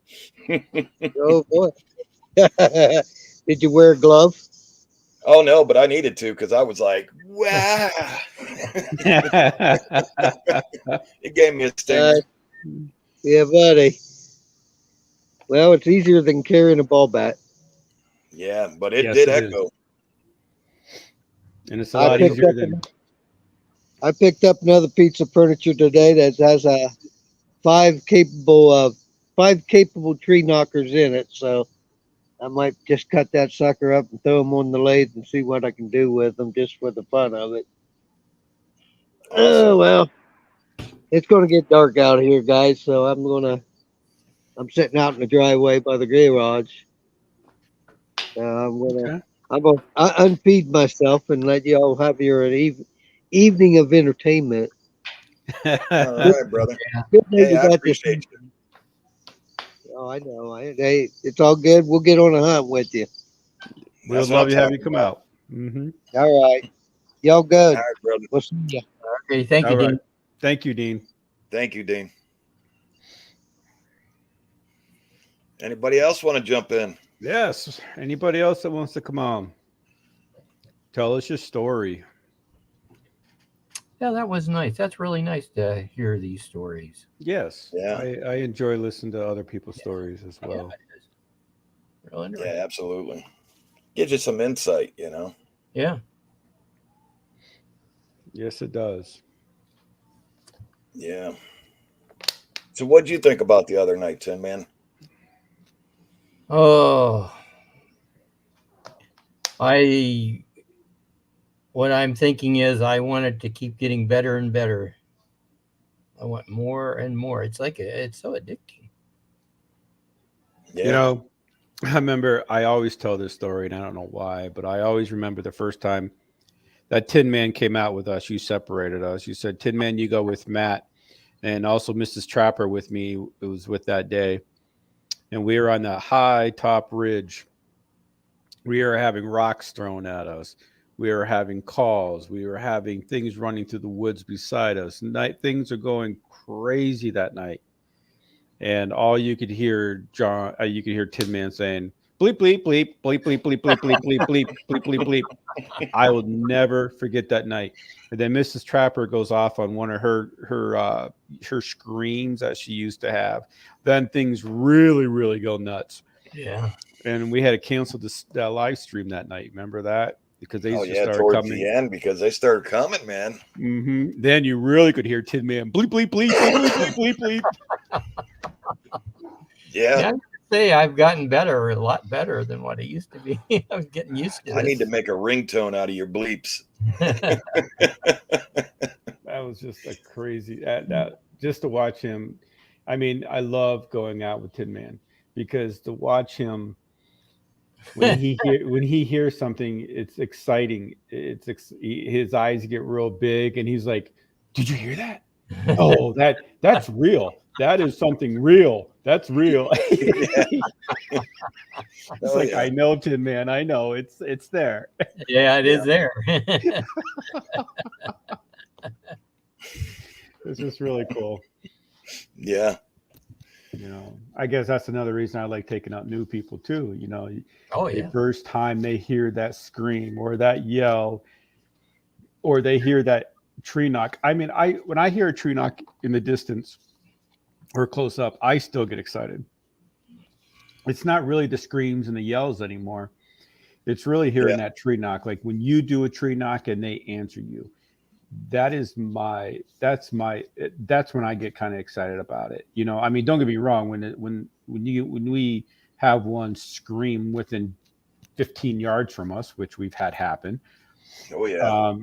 Oh boy! Did you wear a glove? Oh no, but I needed to because I was like, wow. It gave me a stinger. Yeah, buddy. Well, it's easier than carrying a ball bat. Yeah, but it Yes, did it is. echo. And it's a I lot picked easier up than I picked up another piece of furniture today that has a five capable tree knockers in it. So I might just cut that sucker up and throw them on the lathe and see what I can do with them just for the fun of it. Oh Awesome. well, it's going to get dark out here, guys. So I'm sitting out in the driveway by the garage. okay. I'm gonna unfeed myself and let y'all have your evening of entertainment. All right, brother. Good thing Hey, you I got this. appreciate you. Oh, I know. Hey, it's all good. We'll get on a hunt with you. We That's would what love I'm to have you talking come about. out. Mm-hmm. All right. Y'all All good. right, brother. We'll see you. Okay, thank you, All right. Dean. Thank you, Dean. Thank you, Dean. Anybody else want to jump in? Yes. Anybody else that wants to come on? Tell us your story. Yeah, that was nice. That's really nice to hear these stories. Yes. Yeah. I enjoy listening to other people's stories as Yeah, well. it is. Really nice. Yeah, absolutely. Gives you some insight, Yeah. Yes, it does. Yeah. So what'd you think about the other night, Tin Man? Oh, I. What I'm thinking is, I want it to keep getting better and better. I want more and more. It's so addicting. Yeah. You know, I remember I always tell this story, and I don't know why, but I always remember the first time that Tin Man came out with us. You separated us. You said, Tin Man, you go with Matt, and also Mrs. Trapper with me. It was with that day. And we were on that high top ridge. We were having rocks thrown at us. We were having calls. We were having things running through the woods beside us. Things are going crazy that night. And all you could hear, you could hear Tin Man saying, bleep, bleep, bleep, bleep, bleep, bleep, bleep, bleep, bleep, bleep, bleep, bleep, bleep. I will never forget that night. And then Mrs. Trapper goes off on one of her screams that she used to have. Then things really, really go nuts. Yeah. And we had to cancel this live stream that night. Remember that? Because they Oh just yeah, started towards coming. the end because they started coming, man. Then you really could hear Tin Man bleep, bleep, bleep, bleep, bleep, bleep, bleep, bleep. Yeah. I have to say I've gotten better, a lot better than what it used to be. I was getting used to I need to this. make a ringtone out of your bleeps. That was just a crazy that just to watch him. I mean, I love going out with Tin Man because to watch him when he hears something, it's exciting. His eyes get real big, and he's like, "Did you hear that? Oh, that's real. That is something real. That's real." It's Oh, like, yeah. I know, Tin Man. I know it's there. Yeah, it is there. It's just really cool. Yeah. I guess that's another reason I like taking out new people too. Oh The yeah. first time they hear that scream or that yell, or they hear that tree knock. I mean, when I hear a tree knock in the distance or close up, I still get excited. It's not really the screams and the yells anymore. It's really hearing Yeah. that tree knock. Like when you do a tree knock and they answer you. That's when I get kind of excited about it. I mean, don't get me wrong. When we have one scream within 15 yards from us, which we've had happen. Oh yeah.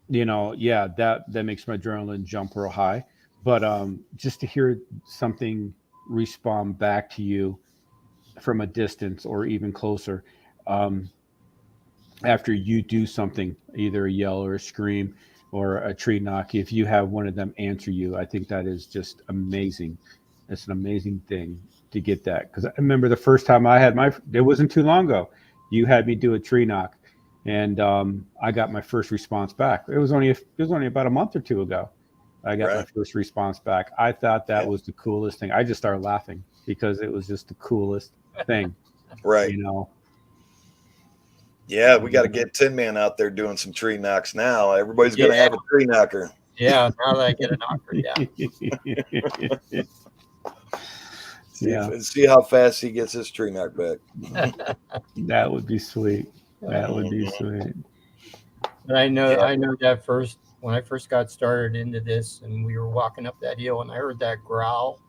Yeah, that makes my adrenaline jump real high. But just to hear something respond back to you from a distance or even closer, um, after you do something, either a yell or a scream or a tree knock, if you have one of them answer you, I think that is just amazing. It's an amazing thing to get that. Because I remember the first time I had it wasn't too long ago. You had me do a tree knock, and I got my first response back. It was only about a month or two ago. I got my Right. first response back. I thought that Yeah. was the coolest thing. I just started laughing because it was just the coolest thing, Right. you know. Yeah, we got to get Tin Man out there doing some tree knocks now. Everybody's going to Yeah. have a tree knocker. Yeah, now that I get a knocker, yeah. See how fast he gets his tree knock back. That would be sweet. That would be Mhm. sweet. But I Yeah. know that when I first got started into this, and we were walking up that hill, and I heard that growl.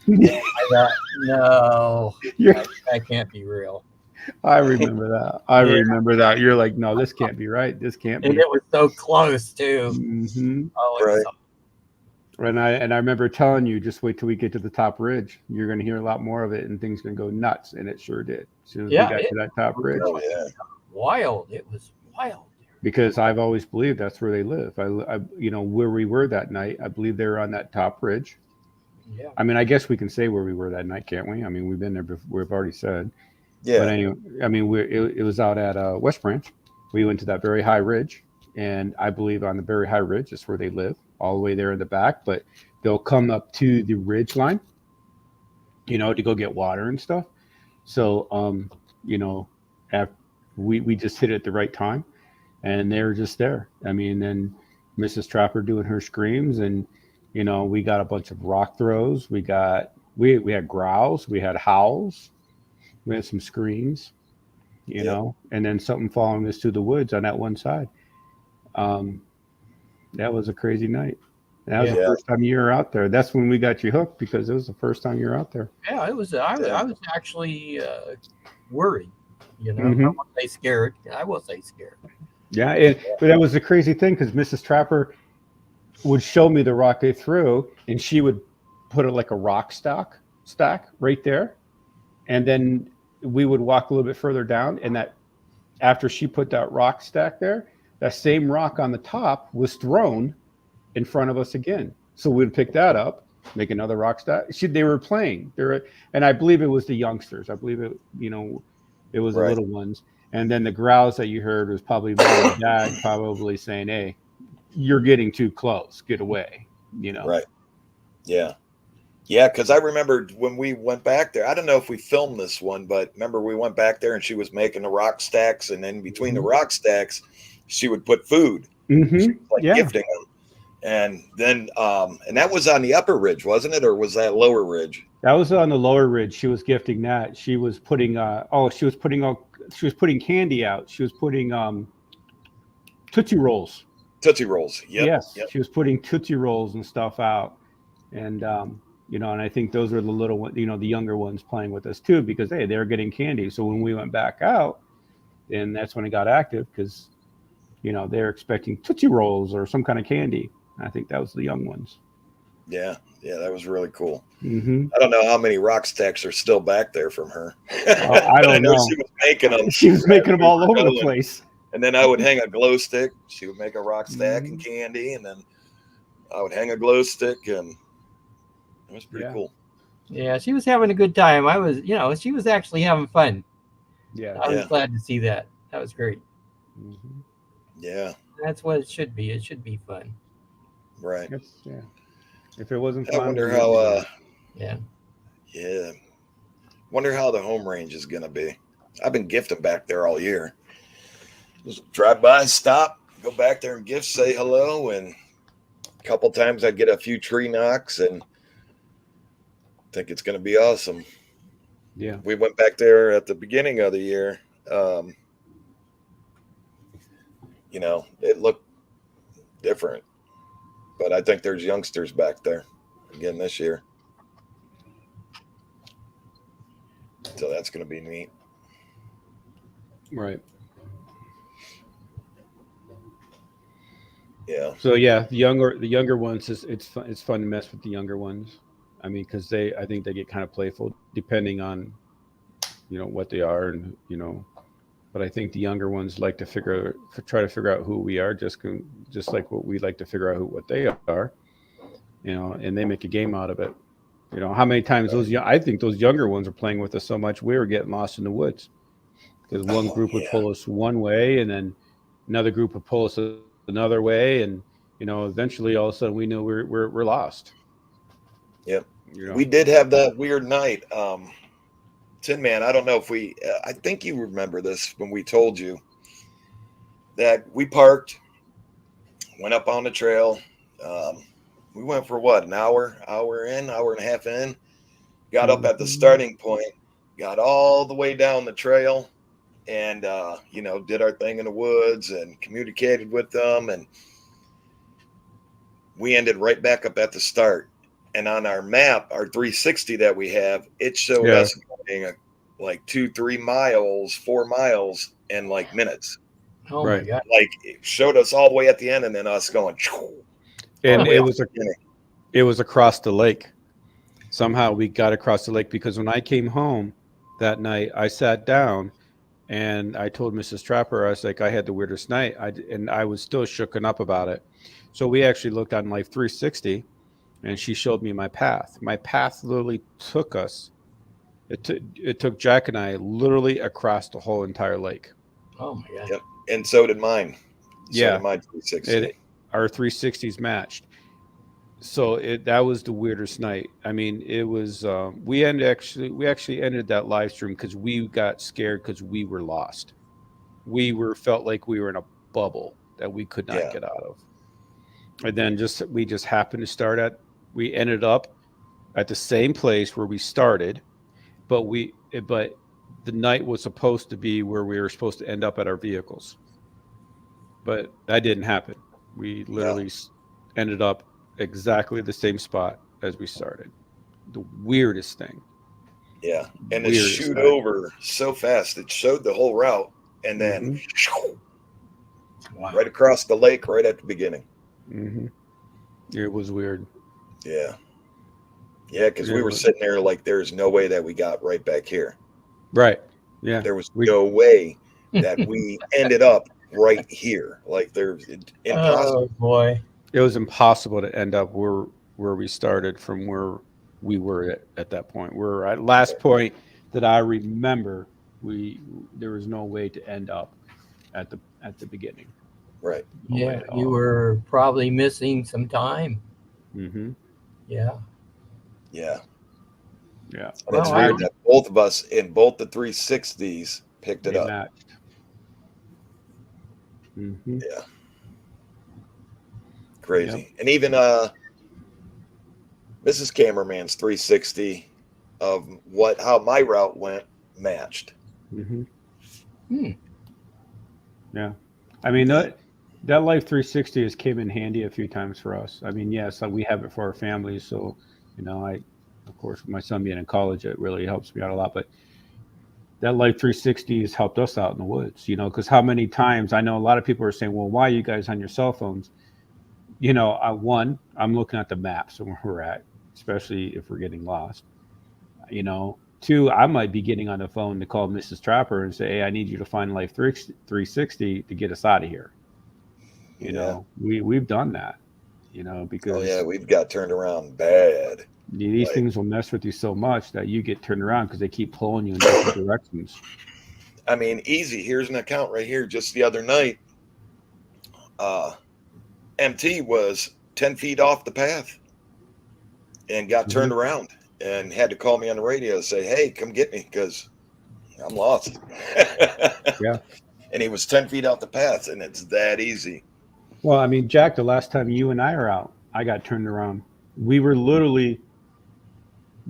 I thought, no, You're- that can't be real. I remember that. I Yeah. remember that. You're like, no, this can't be right. This can't And be. it was so close too. Hmm. Oh, it was Right. And I remember telling you, just wait till we get to the top ridge. You're going to hear a lot more of it, and things going to go nuts. And it sure did. As soon as we Yeah, got to that top ridge, Oh yeah. wild. It was wild. because I've always believed that's where they live. Where we were that night, I believe they were on that top ridge. Yeah. I mean, I guess we can say where we were that night, can't we? I mean, we've been there before. We've already said. But Yeah. anyway, I mean, it was out at West Branch. We went to that very high ridge, and I believe on the very high ridge is where they live, all the way there in the back. But they'll come up to the ridge line, to go get water and stuff. So, after we just hit it at the right time, and they were just there. I mean, then Mrs. Trapper doing her screams, and we got a bunch of rock throws. We had growls, we had howls, we had some screams, Yep. and then something following us through the woods on that one side. Um, that was a crazy night. That was the Yeah. first time you were out there. That's when we got you hooked because it was the first time you were out there. Yeah, it was. I was actually worried. I Mhm. won't say scared. I will say scared. Yeah, but that was the crazy thing because Mrs. Trapper would show me the rock they threw, and she would put it like a rock stack right there, and then we would walk a little bit further down, and that after she put that rock stack there, that same rock on the top was thrown in front of us again. So we'd pick that up, make another rock stack. They were playing. And I believe it was the youngsters. I believe it. It was the Right. little ones. And then the growls that you heard was probably mom and dad probably saying, "Hey, you're getting too close. Get away." Right. Yeah. Yeah, because I remember when we went back there. I don't know if we filmed this one, but remember we went back there and she was making the rock stacks, and then between the rock stacks, she would put food, Mm-hmm. like Yeah. gifting them. And then, and that was on the upper ridge, wasn't it, or was that lower ridge? That was on the lower ridge. She was gifting that. She was putting she was putting candy out. She was putting Tootsie Rolls. Tootsie Rolls. Yep. Yes. Yep. She was putting Tootsie Rolls and stuff out. And and I think those are the little one, the younger ones playing with us too, because hey, they're getting candy. So when we went back out, then that's when it got active because they're expecting Tootsie Rolls or some kind of candy. I think that was the young ones. Yeah. Yeah. That was really cool. Mm-hmm. I don't know how many rock stacks are still back there from her. I don't know. She was making them. She was making them all over the going. place. And then I would hang a glow stick. She would make a rock stack and candy, and then I would hang a glow stick, and it was pretty cool. Yeah, she was having a good time. She was actually having fun. Yeah. I was glad to see that. That was great. Mm-hmm. Yeah. That's what it should be. It should be fun. Right. Yeah. If it wasn't I fun, wonder how. Yeah. Yeah. Wonder how the home range is gonna be. I've been gifting back there all year. Just drive by, stop, go back there and gift, say hello, and a couple times I get a few tree knocks, and I think it's gonna be awesome. Yeah. We went back there at the beginning of the year. It looked different, but I think there's youngsters back there again this year. So that's going to be neat. Right. Yeah. So yeah, the younger ones is it's fun to mess with the younger ones. I mean, because I think they get kind of playful depending on what they are and But I think the younger ones like to try to figure out who we are, just like what we like to figure out what they are, and they make a game out of it. How many times I think those younger ones are playing with us so much we were getting lost in the woods because one Oh group would yeah. pull us one way and then another group would pull us another way, and eventually all of a sudden we knew we're lost. Yep. You know. We did have that weird night. Tin Man, I don't know if I think you remember this when we told you that we parked, went up on the trail. Um, we went for what, an hour and a half in, got up at the Mhm. starting point, got all the way down the trail, and did our thing in the woods and communicated with them, and we ended right back up at the start. And on our map, our 360 that we have, it showed Yeah. us going like 2, 3 miles, 4 miles in like minutes. Oh my Right. God. Like it showed us all the way at the end, and then us going all the And way Oh, it at was the beginning. across the lake. Somehow we got across the lake because when I came home that night, I sat down and I told Mrs. Trapper, I was like, I had the weirdest night. And I was still shooken up about it. So we actually looked on Life 360 and she showed me my path. My path literally took us. It took Jack and I literally across the whole entire lake. oh my God. Yep. And so did mine. So did Yeah, my 360. it our 360s matched. So that was the weirdest night. I mean, it was we actually ended that live stream because we got scared because we were lost. We were felt like we were in a bubble that we could not Yeah. get out of. And then we just happened to start at we ended up at the same place where we started, but the night was supposed to be where we were supposed to end up at our vehicles. But that didn't happen. We No. literally ended up exactly the same spot as we started. The weirdest thing. Yeah. And to Weirdest shoot night. over so fast, it showed the whole route, and then Hmm. Wow. right across the lake, right at the beginning. Hmm. It was weird. Yeah. Yeah, because we It were was sitting there like there's no way that we got right back here. right. Yeah. There was We no way that we ended up right here. Like there's impossible. Oh boy. It was impossible to end up where we started from where we were at that point. We're at last point that I remember. We There was no way to end up at the beginning. Right. No way Yeah, at you all. were probably missing some time. Hmm. Yeah. Yeah. Yeah. And it's Well, I weird that both of us in both the 360s picked it They up. matched. Hmm. Yeah. Yep. Crazy. And even Mrs. Cameraman's 360 of how my route went matched. Hmm. hmm, Yeah. I mean that Life 360 has came in handy a few times for us. I mean, yes, we have it for our families, so I of course my son being in college, it really helps me out a lot. But that Life 360 has helped us out in the woods, because how many times I know a lot of people are saying, well, why are you guys on your cell phones? One, I'm looking at the maps of where we're at, especially if we're getting lost. Two, I might be getting on the phone to call Mrs. Trapper and say, hey, I need you to find Life 360 to get us out of here. Yeah. We've done that, Oh yeah, because we've got turned around bad. these Like, things will mess with you so much that you get turned around because they keep pulling you in different directions. I mean, easy. Here's an account right here. Just the other night, uh, MT was 10 feet off the path and got Hmm. turned around and had to call me on the radio and say, hey, come get me because I'm lost. Yeah. And he was 10 feet off the path, and it's that easy. Well, I mean, Jack, the last time you and I were out, I got turned around. We were literally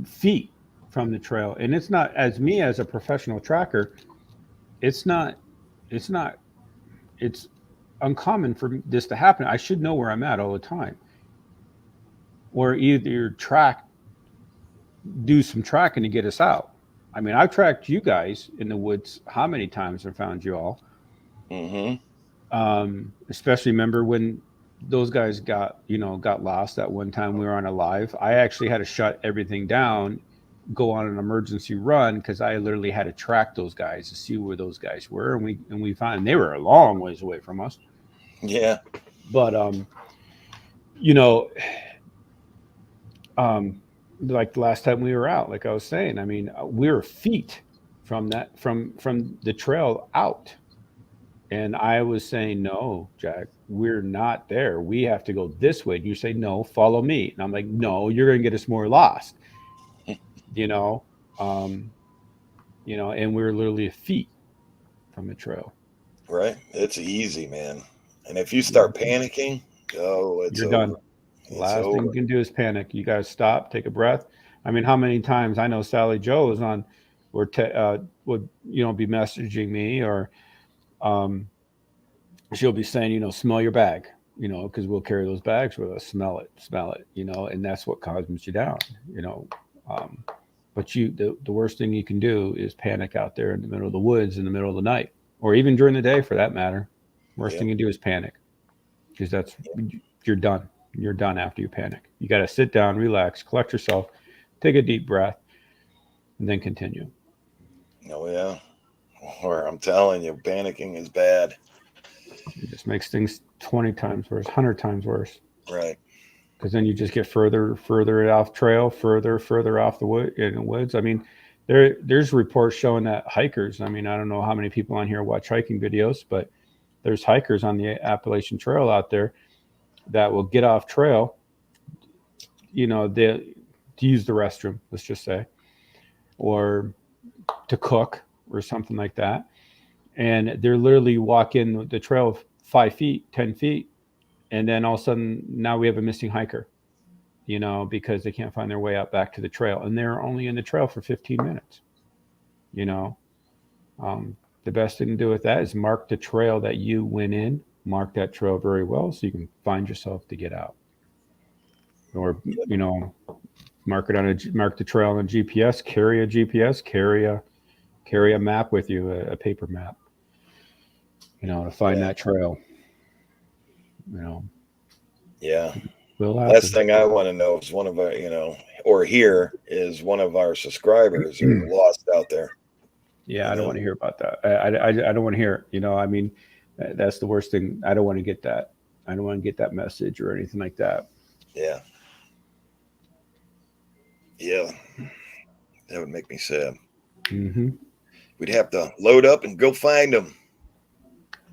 feet from the trail, and it's not as me as a professional tracker. It's not. It's not. It's uncommon for this to happen. I should know where I'm at all the time, or either do some tracking to get us out. I mean, I've tracked you guys in the woods. How many times I found you all? Mm-hmm. Especially remember when those guys got lost that one time we were on a live. I actually had to shut everything down, go on an emergency run because I literally had to track those guys to see where those guys were, and we found they were a long ways away from us. Yeah. But you know, like the last time we were out, like I was saying, I mean, we were feet from that from the trail out. And I was saying, no, Jack, we're not there. We have to go this way. And you say, no, follow me. And I'm like, no, you're going to get us more lost, you know? Um, and we were literally a feet from the trail. Right. It's easy, man. And if you start panicking, it's You're over. done. It's Last thing over. you can do is panic. You guys stop, take a breath. I mean, how many times I know Sally Joe is on, or would be messaging me, or she'll be saying, smell your bag, because we'll carry those bags with us. Smell it, and that's what calms you down, you know. Um, but the worst thing you can do is panic out there in the middle of the woods in the middle of the night, or even during the day for that matter. Worst thing you do is panic, because you're done. You're done after you panic. You got to sit down, relax, collect yourself, take a deep breath, and then continue. Oh, yeah. Or I'm telling you, panicking is bad. It just makes things 20 times worse, 100 times worse. Right. Because then you just get further off trail, further off in the woods. I mean, there's reports showing that hikers. I mean, I don't know how many people on here watch hiking videos, but there's hikers on the Appalachian Trail out there that will get off trail, to use the restroom, let's just say, or to cook or something like that, and they're literally walking the trail 5 feet, 10 feet, and then all of a sudden now we have a missing hiker, because they can't find their way out back to the trail, and they're only in the trail for 15 minutes. you know the best thing to do with that is mark the trail that you went in, mark that trail very well so you can find yourself to get out, or mark the trail on a GPS, carry a map with you, a paper map, to find that trail. Yeah. Will happen. Last thing I want to know is one of our, or hear is one of our subscribers are lost out there. Yeah, I don't want to hear about that. I don't want to hear it. I mean, that's the worst thing. I don't want to get that. I don't want to get that message or anything like that. Yeah. Yeah. That would make me sad. Mm-hmm. We'd have to load up and go find them.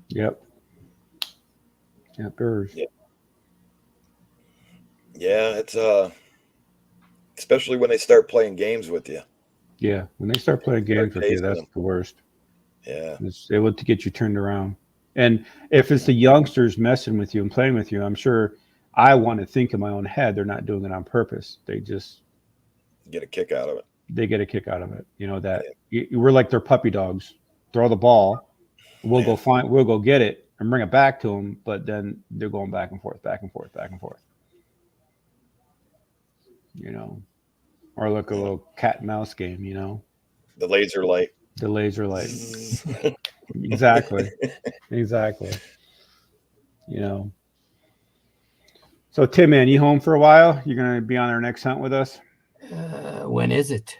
Yep. Birds. Yeah. Yeah, it's especially when they start playing games with you. Yeah, when they start playing games with you, that's the worst. Yeah. It's able to get you turned around. And if it's the youngsters messing with you and playing with you, I'm sure I want to think in my own head they're not doing it on purpose. They just get a kick out of it. They get a kick out of it. We're like their puppy dogs. Throw the ball, we'll go get it and bring it back to them, but then they're going back and forth. Or like a little cat and mouse game, The laser light. Exactly. So Tim, man, you home for a while? You're going to be on our next hunt with us? When is it?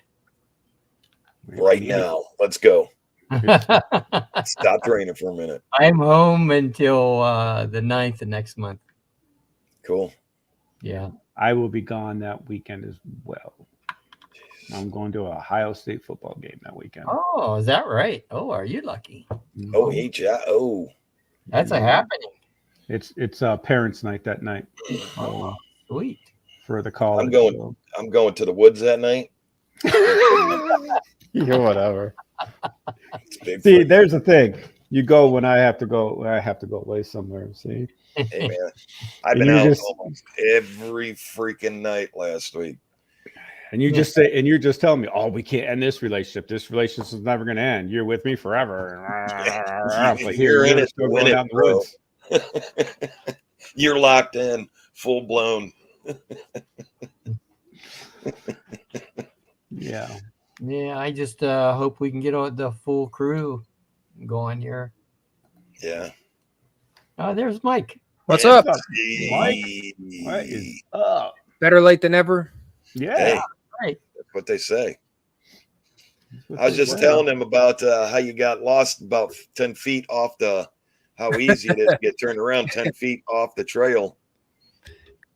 Right now. Let's go. Stop raining for a minute. I'm home until the 9th of next month. Cool. Yeah. I will be gone that weekend as well. I'm going to a Ohio State football game that weekend. Oh, is that right? Oh, are you lucky? Oh, H-I-O. That's a happening. It's parents' night that night. Oh, sweet. For the college. I'm going to the woods that night. Yeah, whatever. See, there's the thing. You go when I have to go. I have to go away somewhere. See. Hey man, I've been out almost every freaking night last week. And you just say, and you're just telling me, oh, we can't end this relationship. This relationship is never going to end. You're with me forever. But you're in it, still going down the woods. You're locked in, full blown. Yeah. Yeah, I just hope we can get the full crew going here. Yeah. There's Mike. What's And up? Mike? What is up? Better late than ever. Yeah. Hey, Right. that's what they say. that's what I was they just say. telling him about how you got lost about 10 feet off how easy it is to get turned around 10 feet off the trail.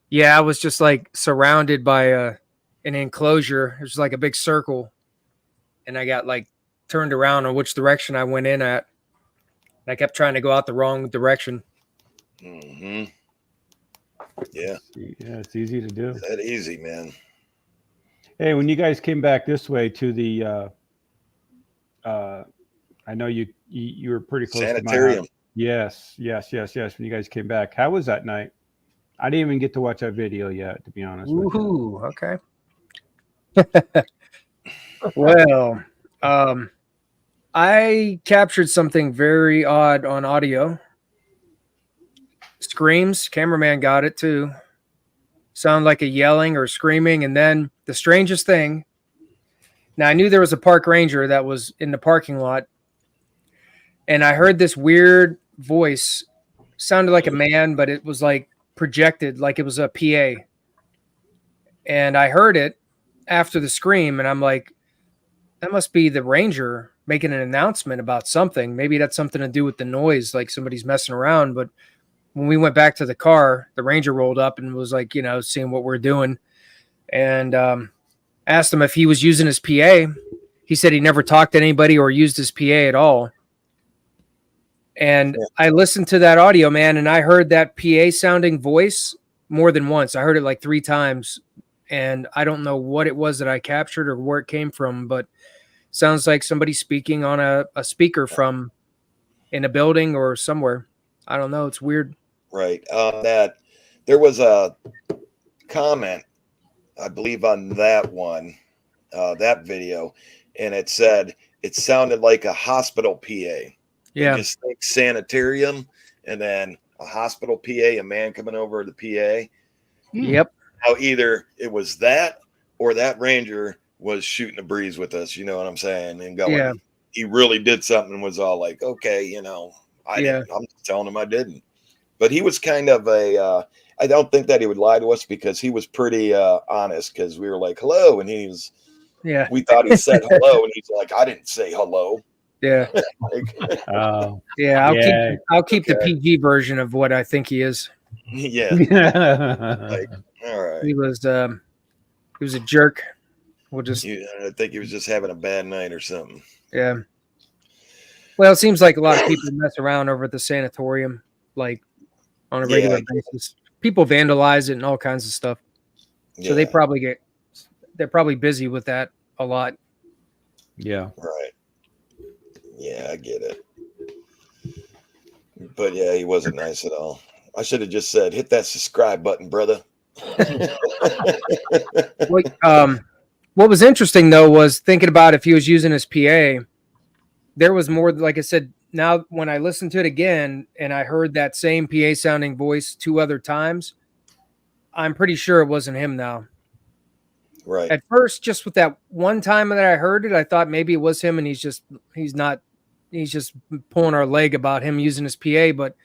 Yeah, I was just like surrounded by an enclosure. It was like a big circle, and I got like turned around on which direction I went in at. And I kept trying to go out the wrong direction. Mm-hmm. Yeah, Yeah, it's easy to do. that easy, man. Hey, when you guys came back this way to the, I know you were pretty close to my Sanitarium. house. Yes. When you guys came back, how was that night? I didn't even get to watch that video yet, to be honest with you. Woohoo! Okay. Well, I captured something very odd on audio. Screams. Cameraman got it too. Sound like a yelling or screaming, and then the strangest thing. Now I knew there was a park ranger that was in the parking lot, and I heard this weird voice. Sounded like a man, but it was like projected, like it was a PA. And I heard it after the scream, and I'm like, that must be the ranger making an announcement about something. Maybe that's something to do with the noise, like somebody's messing around. But when we went back to the car, the ranger rolled up and was like, seeing what we're doing, and asked him if he was using his PA. He said he never talked to anybody or used his PA at all. And I listened to that audio, man, and I heard that PA sounding voice more than once. I heard it like 3 times, and I don't know what it was that I captured or where it came from, but sounds like somebody speaking on a speaker from in a building or somewhere. I don't know. It's weird. Right. That there was a comment, I believe, on that one, that video, and it said it sounded like a hospital PA. Yeah. You just think sanitarium, and then a hospital PA, a man coming over to the PA. Yep. Now either it was that or that ranger was shooting a breeze with us. You know what I'm saying? And going, Yeah. he really did something and was all like, okay, I didn't. I'm just telling him I didn't. But he was kind of I don't think that he would lie to us because he was pretty honest, because we were like, hello. And we thought he said hello. And he's like, I didn't say hello. Yeah. Like, Yeah. I'll keep the PG version of what I think he is. yeah. Like, all right. He was a jerk. We'll just. I think he was just having a bad night or something. Yeah. Well, it seems like a lot of people mess around over at the sanatorium, like on a regular basis. People vandalize it and all kinds of stuff. So they're probably busy with that a lot. Yeah. Right. Yeah, I get it. But yeah, he wasn't nice at all. I should have just said, hit that subscribe button, brother. What was interesting, though, was thinking about if he was using his PA, there was more, like I said, now when I listened to it again and I heard that same PA sounding voice 2 other times, I'm pretty sure it wasn't him now. Right. At first, just with that one time that I heard it, I thought maybe it was him and he's just pulling our leg about him using his PA. But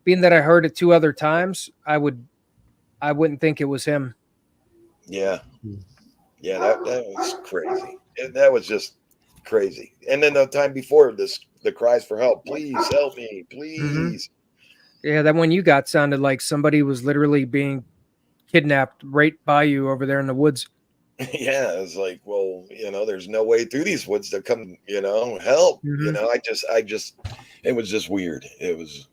being that I heard it 2 other times, I wouldn't think it was him. Yeah. Yeah, that was crazy. That was just crazy. And then the time before this, the cries for help, please help me, please. Mm-hmm. Yeah, that one you got sounded like somebody was literally being kidnapped right by you over there in the woods. Yeah, it's like, well, there's no way through these woods to come, help. Mm-hmm. I just, it was just weird. It was,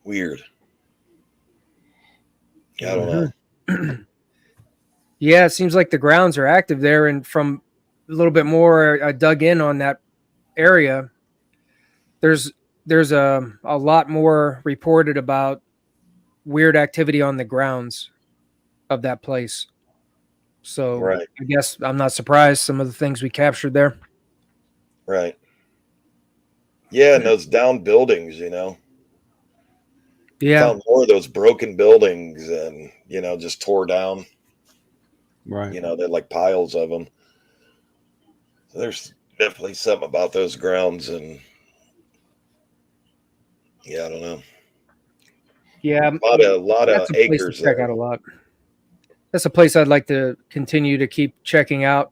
weird. I don't know. Yeah, it seems like the grounds are active there, and from a little bit more I dug in on that area, there's a lot more reported about weird activity on the grounds of that place. So right. I guess I'm not surprised some of the things we captured there. Right. Yeah, and those down buildings, Yeah. Found more of those broken buildings and, just tore down. Right. They're like piles of them. There's definitely something about those grounds, and yeah, I don't know. Yeah, A lot that's of a place to acres check there. out a lot. That's a place I'd like to continue to keep checking out.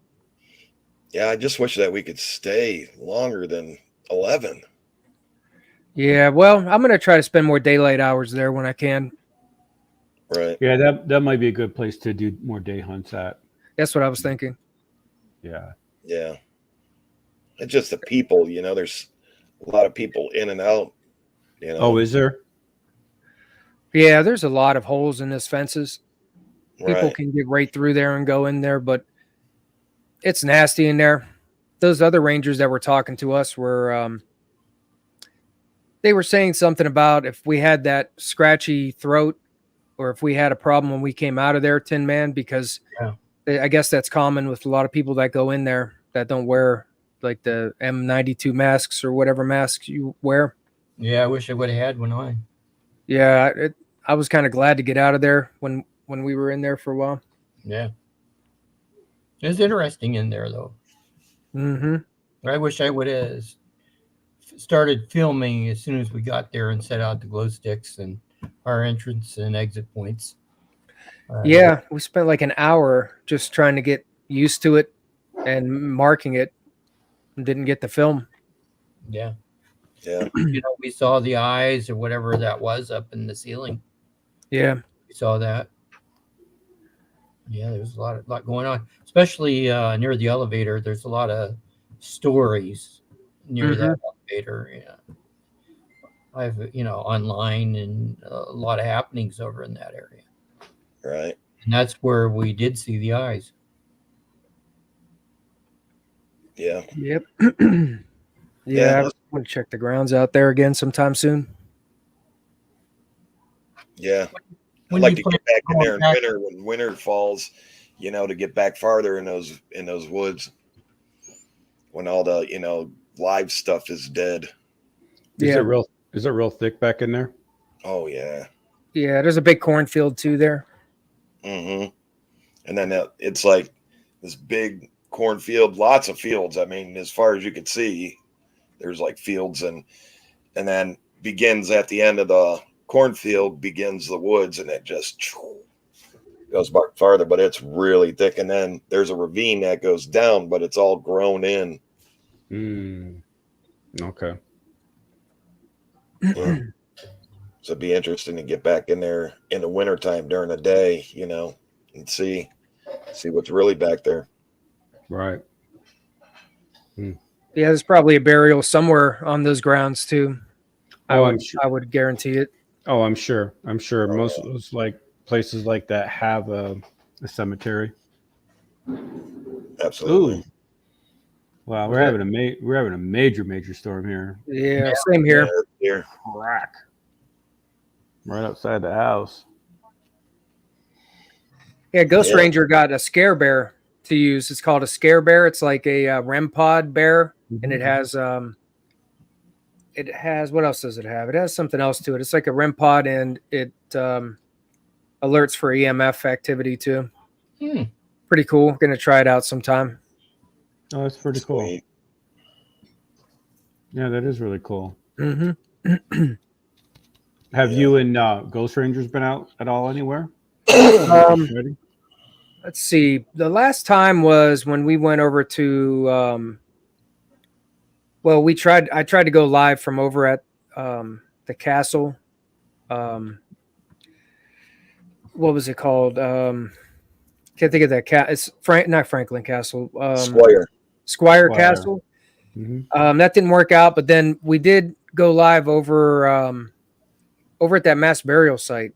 Yeah, I just wish that we could stay longer than 11. Yeah, well, I'm gonna try to spend more daylight hours there when I can. Right. Yeah, that might be a good place to do more day hunts at. That's what I was thinking. Yeah. Yeah. It's just the people, there's a lot of people in and out, Oh, is there? Yeah, there's a lot of holes in this fences. People Right. can get right through there and go in there, but it's nasty in there. Those other rangers that were talking to us were they were saying something about if we had that scratchy throat or if we had a problem when we came out of there, Tin Man, because Yeah. I guess that's common with a lot of people that go in there that don't wear like the M92 masks or whatever masks you wear. Yeah, I wish I would have had one on. Yeah, I was kind of glad to get out of there when we were in there for a while. Yeah. It's interesting in there, though. Mm-hmm. I wish I would have started filming as soon as we got there and set out the glow sticks and our entrance and exit points. Yeah, we spent like an hour just trying to get used to it and marking it and didn't get the film. Yeah. Yeah. We saw the eyes or whatever that was up in the ceiling. Yeah. We saw that. Yeah, there's a lot going on, especially near the elevator. There's a lot of stories near that elevator. Yeah. I've online and a lot of happenings over in that area. Right. And that's where we did see the eyes. Yeah. Yep. Yeah, I want to check the grounds out there again sometime soon. Yeah. When I'd like you to plan get back in on there in back- winter when winter falls, to get back farther in those woods when all the, live stuff is dead. Is it real thick back in there? Oh yeah. Yeah, there's a big cornfield too there. Mm-hmm. And then it's like this big cornfield, lots of fields. I mean, as far as you could see, there's like fields and then begins at the end of the cornfield begins the woods, and it just goes back farther, but it's really thick. And then there's a ravine that goes down, but it's all grown in. Okay. Yeah. So it'd be interesting to get back in there in the wintertime during the day, and see what's really back there. Right. Yeah, there's probably a burial somewhere on those grounds too. I would guarantee it. Oh, I'm sure. Most of those places like that have a cemetery. Absolutely. Ooh. Wow, we're having a major storm here. Yeah, same here. Here. Crack. Right outside the house. Yeah, Ghost Ranger got a scare bear to use. It's called a scare bear. It's like a REM pod bear, and it has what else does it have? It has something else to it. It's like a REM pod, and it alerts for EMF activity too. Pretty cool. Gonna try it out sometime. Oh, that's pretty cool. Sweet. Yeah, that is really cool. Mm-hmm. Have you and Ghost Rangers been out at all anywhere? Let's see. The last time was when we went over to. I tried to go live from over at the castle. What was it called? Can't think of that cat. It's not Franklin Castle. Squire Castle. Mm-hmm. That didn't work out, but then we did go live over at that mass burial site.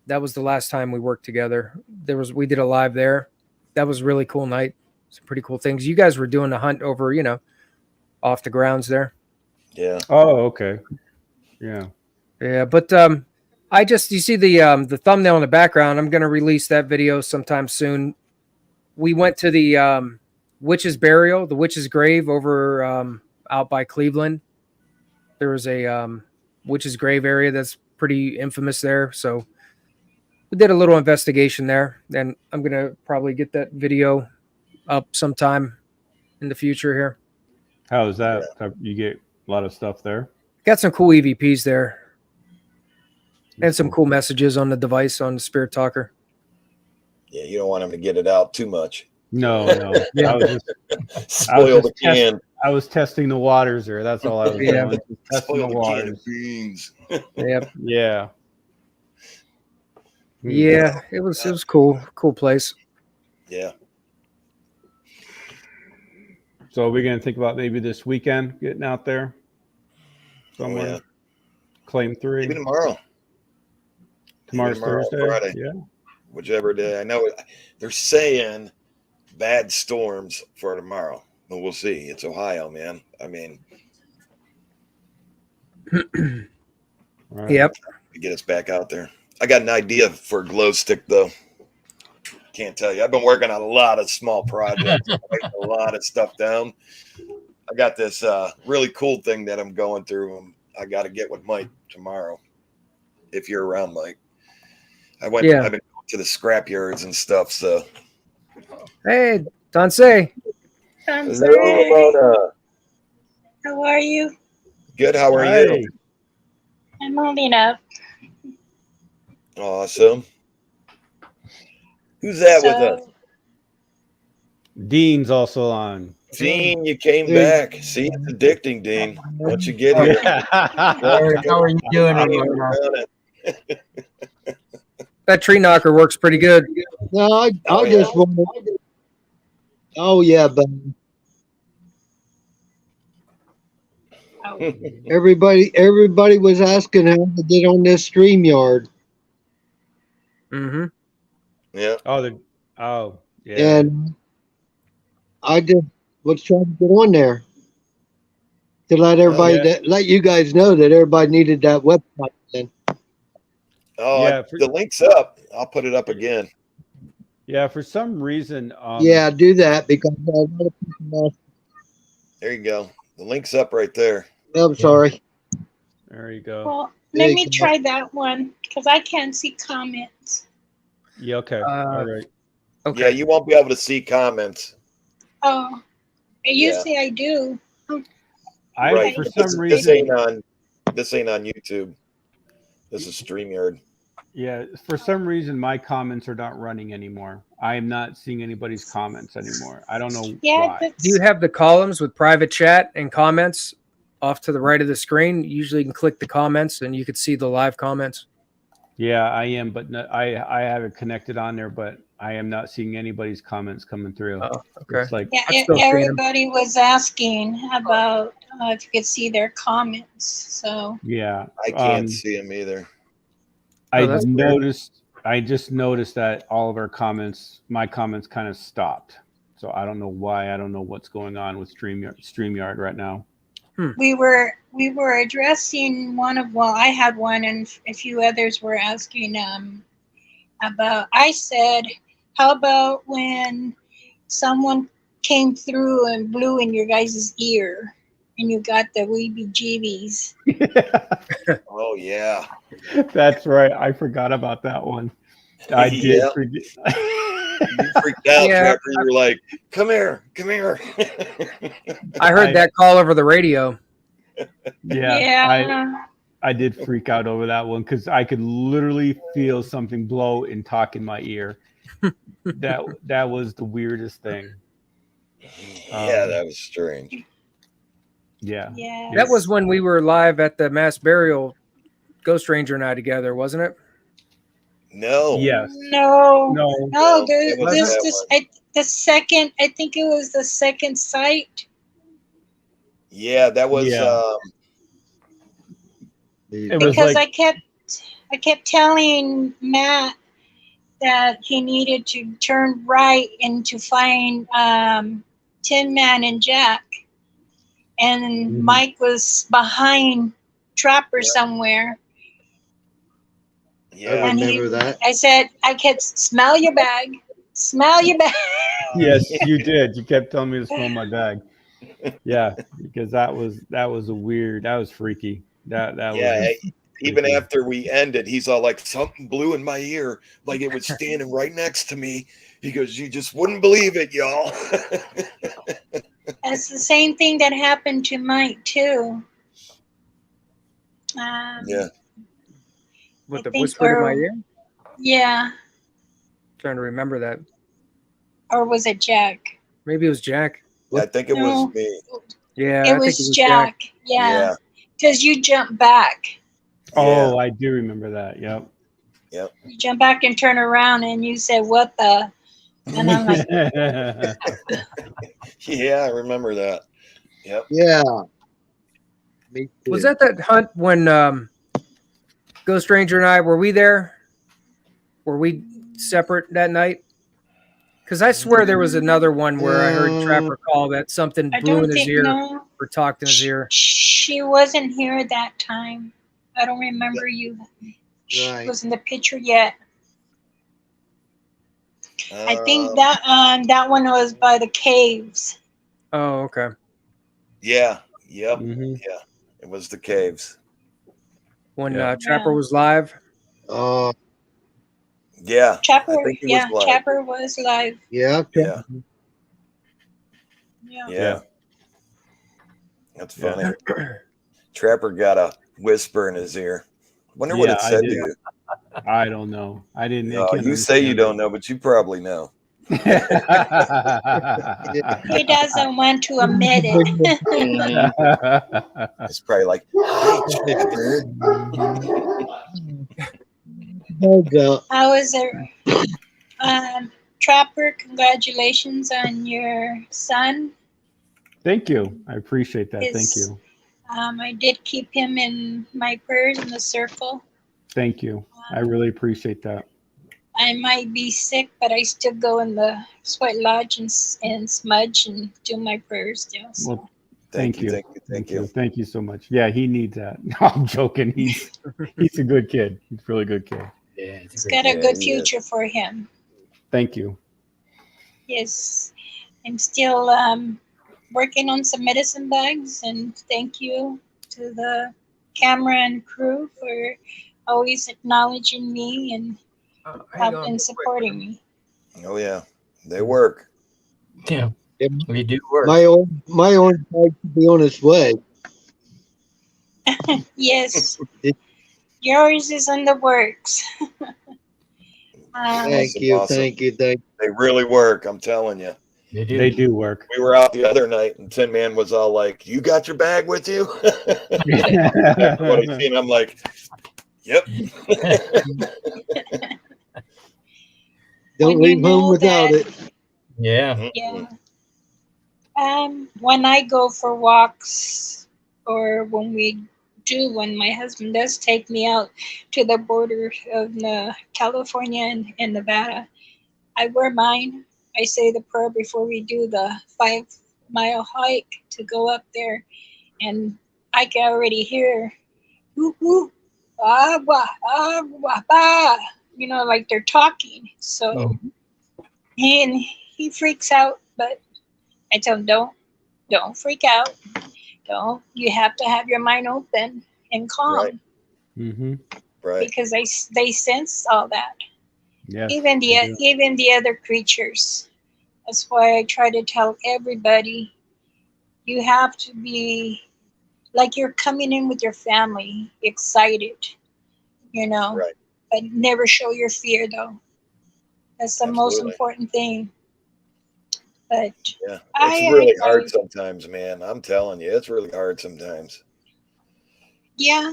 That was the last time we worked together. We did a live there. That was a really cool night. Some pretty cool things. You guys were doing a hunt over, off the grounds there. Yeah. Oh, okay. Yeah. Yeah, but you see the thumbnail in the background. I'm going to release that video sometime soon. We went to the witch's burial, the witch's grave over out by Cleveland. There was a witch's grave area that's pretty infamous there. So we did a little investigation there, and I'm going to probably get that video up sometime in the future here. How is that? You get a lot of stuff there. Got some cool EVPs there, and some cool messages on the device on the Spirit Talker. Yeah, you don't want him to get it out too much. No. Yeah. Spoil the can. I was testing the waters there. That's all I was Yeah. doing. Just testing Spoil the the can waters. of beans. Yep. Yeah. Yeah, it was cool. Cool place. Yeah. So are we gonna think about maybe this weekend getting out there somewhere? Oh, yeah. Claim 3. Maybe tomorrow. Tomorrow's tomorrow, Thursday. Friday. Yeah. Whichever day. I know they're saying bad storms for tomorrow. But we'll see. It's Ohio, man. I mean, Right. Yep. to get us back out there. I got an idea for a glow stick, though. Can't tell you. I've been working on a lot of small projects, writing a lot of stuff down. I got this really cool thing that I'm going through. I got to get with Mike tomorrow. If you're around, Mike. I've been going to the scrap yards and stuff. So, Hey, Dansei. hello, Ramona. How are you? Good. How are Hi. you? I'm holding up. Awesome. Who's that with us? Dean's also on. Dean, you came Dude. back. See, it's addicting, Dean. Once you get here, How are you doing? Ramona? That tree knocker works pretty good. No, I Oh, just want to. Oh yeah, but Oh, everybody was asking how to get on this StreamYard, Mm-hmm. yeah. Yeah. and I just was trying to get on there to let everybody yeah. let you guys know that everybody needed that website. Then. Oh, Yeah, the link's up. I'll put it up again. Yeah, for some reason. Yeah, do that because a lot of people. There you go. The link's up right there. I'm sorry. There you go. well, There let you me go. try that one because I can't see comments. Yeah. Okay. All right. Okay. Yeah, you won't be able to see comments. Oh, usually I do. I right. for But some this reason. ain't on YouTube. This is StreamYard. Yeah, for some reason my comments are not running anymore. I am not seeing anybody's comments anymore. I don't know Yeah, why. that's, Do you have the columns with private chat and comments off to the right of the screen? Usually you can click the comments and you could see the live comments. Yeah, I am, but I have it connected on there, but I am not seeing anybody's comments coming through. Oh, okay. It's like yeah. I'm still seeing 'em. Everybody was asking about if you could see their comments. So yeah. I can't see them either. I that's weird. noticed. I just noticed that all of our comments, my comments, kind of stopped. So I don't know why. I don't know what's going on with StreamYard right now. we were addressing I had one and a few others were asking about. I said, how about when someone came through and blew in your guys' ear and you got the weebie jeebies? Oh yeah. That's right. I forgot about that one. I did Yeah. forget. You freaked out, Yeah. Trevor. You were like, come here, come here. I heard that call over the radio. Yeah. I did freak out over that one because I could literally feel something blow and talk in my ear. That was the weirdest thing. Yeah, that was strange. Yeah. Yeah. That was when we were live at the mass burial Ghost Ranger and I together, wasn't it? No. Yes. No. No. No, it wasn't that one. the second, I think it was the second site. Yeah, that was Yeah. It was Because like I kept telling Matt that he needed to turn right and to find Tin Man and Jack. And Mhm. Mike was behind Trapper somewhere. yeah. I And remember that. I kept smell your bag. Smell your bag. yes, you did. You kept telling me to smell my bag. Yeah, because that was freaky. That Yeah, was even freaky. after we ended, he's all like, something blew in my ear, like it was standing right next to me. He goes, you just wouldn't believe it, y'all. That's the same thing that happened to Mike too. Yeah. With I the think, whispered in my ear. yeah, Trying to remember that. or was it Jack? Maybe it was Jack. I think it was No, me. Yeah, it I think it was was Jack. Jack. Yeah, Yeah. because you jump back. Yeah. Oh, I do remember that. Yep. Yep. You jump back and turn around, and you said, "What the?" And I'm like, Yeah, I remember that. Yep. Yeah. Me too. Was that hunt when Ghost Ranger and I were we there? Were we separate that night? Because I swear there was another one where I heard Trapper call that something I blew in don't his think ear no. or talked in his ear. She wasn't here that time. I don't remember you. She Right. was in the picture yet. I think Um, that one was by the caves. Oh, okay. yeah. Yep. hmm Yeah. It was the caves. When Yeah. Trapper Yeah. was live. Oh, Yeah. I Chopper, think it was yeah, live. Chopper was live. yeah. Yeah. Yeah. Yeah. That's Yeah. funny. Trapper got a whisper in his ear. Wonder what Yeah, it I said to did. you. I don't know. I didn't. I No, can't you say you understand don't know, but you probably know. He doesn't want to admit it. Mhm. It's probably like, hi, Trapper. No, How is it, Trapper? Congratulations on your son. Thank you. I appreciate that. Thank His, you. I did keep him in my prayers in the circle. Thank you. I really appreciate that. I might be sick, but I still go in the sweat lodge and smudge and do my prayers still. So. Well, thank you. Thank you. Thank you. Thank you so much. Yeah, he needs that. No, I'm joking. He's a good kid. He's a really good kid. Yeah, He's got a Yeah, good he is. future for him. Thank you. Yes, I'm still working on some medicine bags, and thank you to the camera and crew for always acknowledging me and Hang on. and supporting me. Oh yeah, they work. yeah, Yep. we do work. my orange bag should be on its way. Yes, It- yours is in the works. Thank Awesome, you, awesome. thank you, thank They really work. I'm telling you. They do. They do work. We were out the other night, and Tin Man was all like, "You got your bag with you?" After what I seen, I'm like, "Yep." Don't When you leave home know without that- it. Yeah. Yeah. When I go for walks, or when my husband does take me out to the border of California and Nevada, I wear mine. I say the prayer before we do the 5 mile hike to go up there, and I can already hear, whoop, whoop, ah, wah, bah, like they're talking. So he freaks out, but I tell him, don't freak out. Don't. You have to have your mind open and calm, Right. hmm Right. because they sense all that. Yes. Even they do. even the other creatures. That's why I try to tell everybody, you have to be like you're coming in with your family, excited, Right. but never show your fear though. That's the most Absolutely. important thing. But Yeah. It's really hard sometimes, man. I'm telling you, it's really hard sometimes. yeah,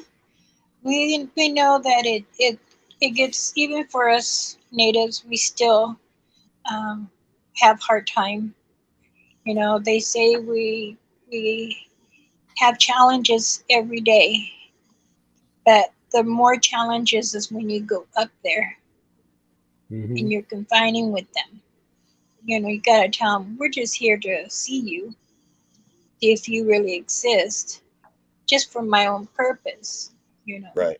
we know that it gets, even for us natives, we still have hard time. They say we have challenges every day, but the more challenges is when you go up there hmm and you're confining with them. You gotta tell them, we're just here to see you, if you really exist, just for my own purpose. Right.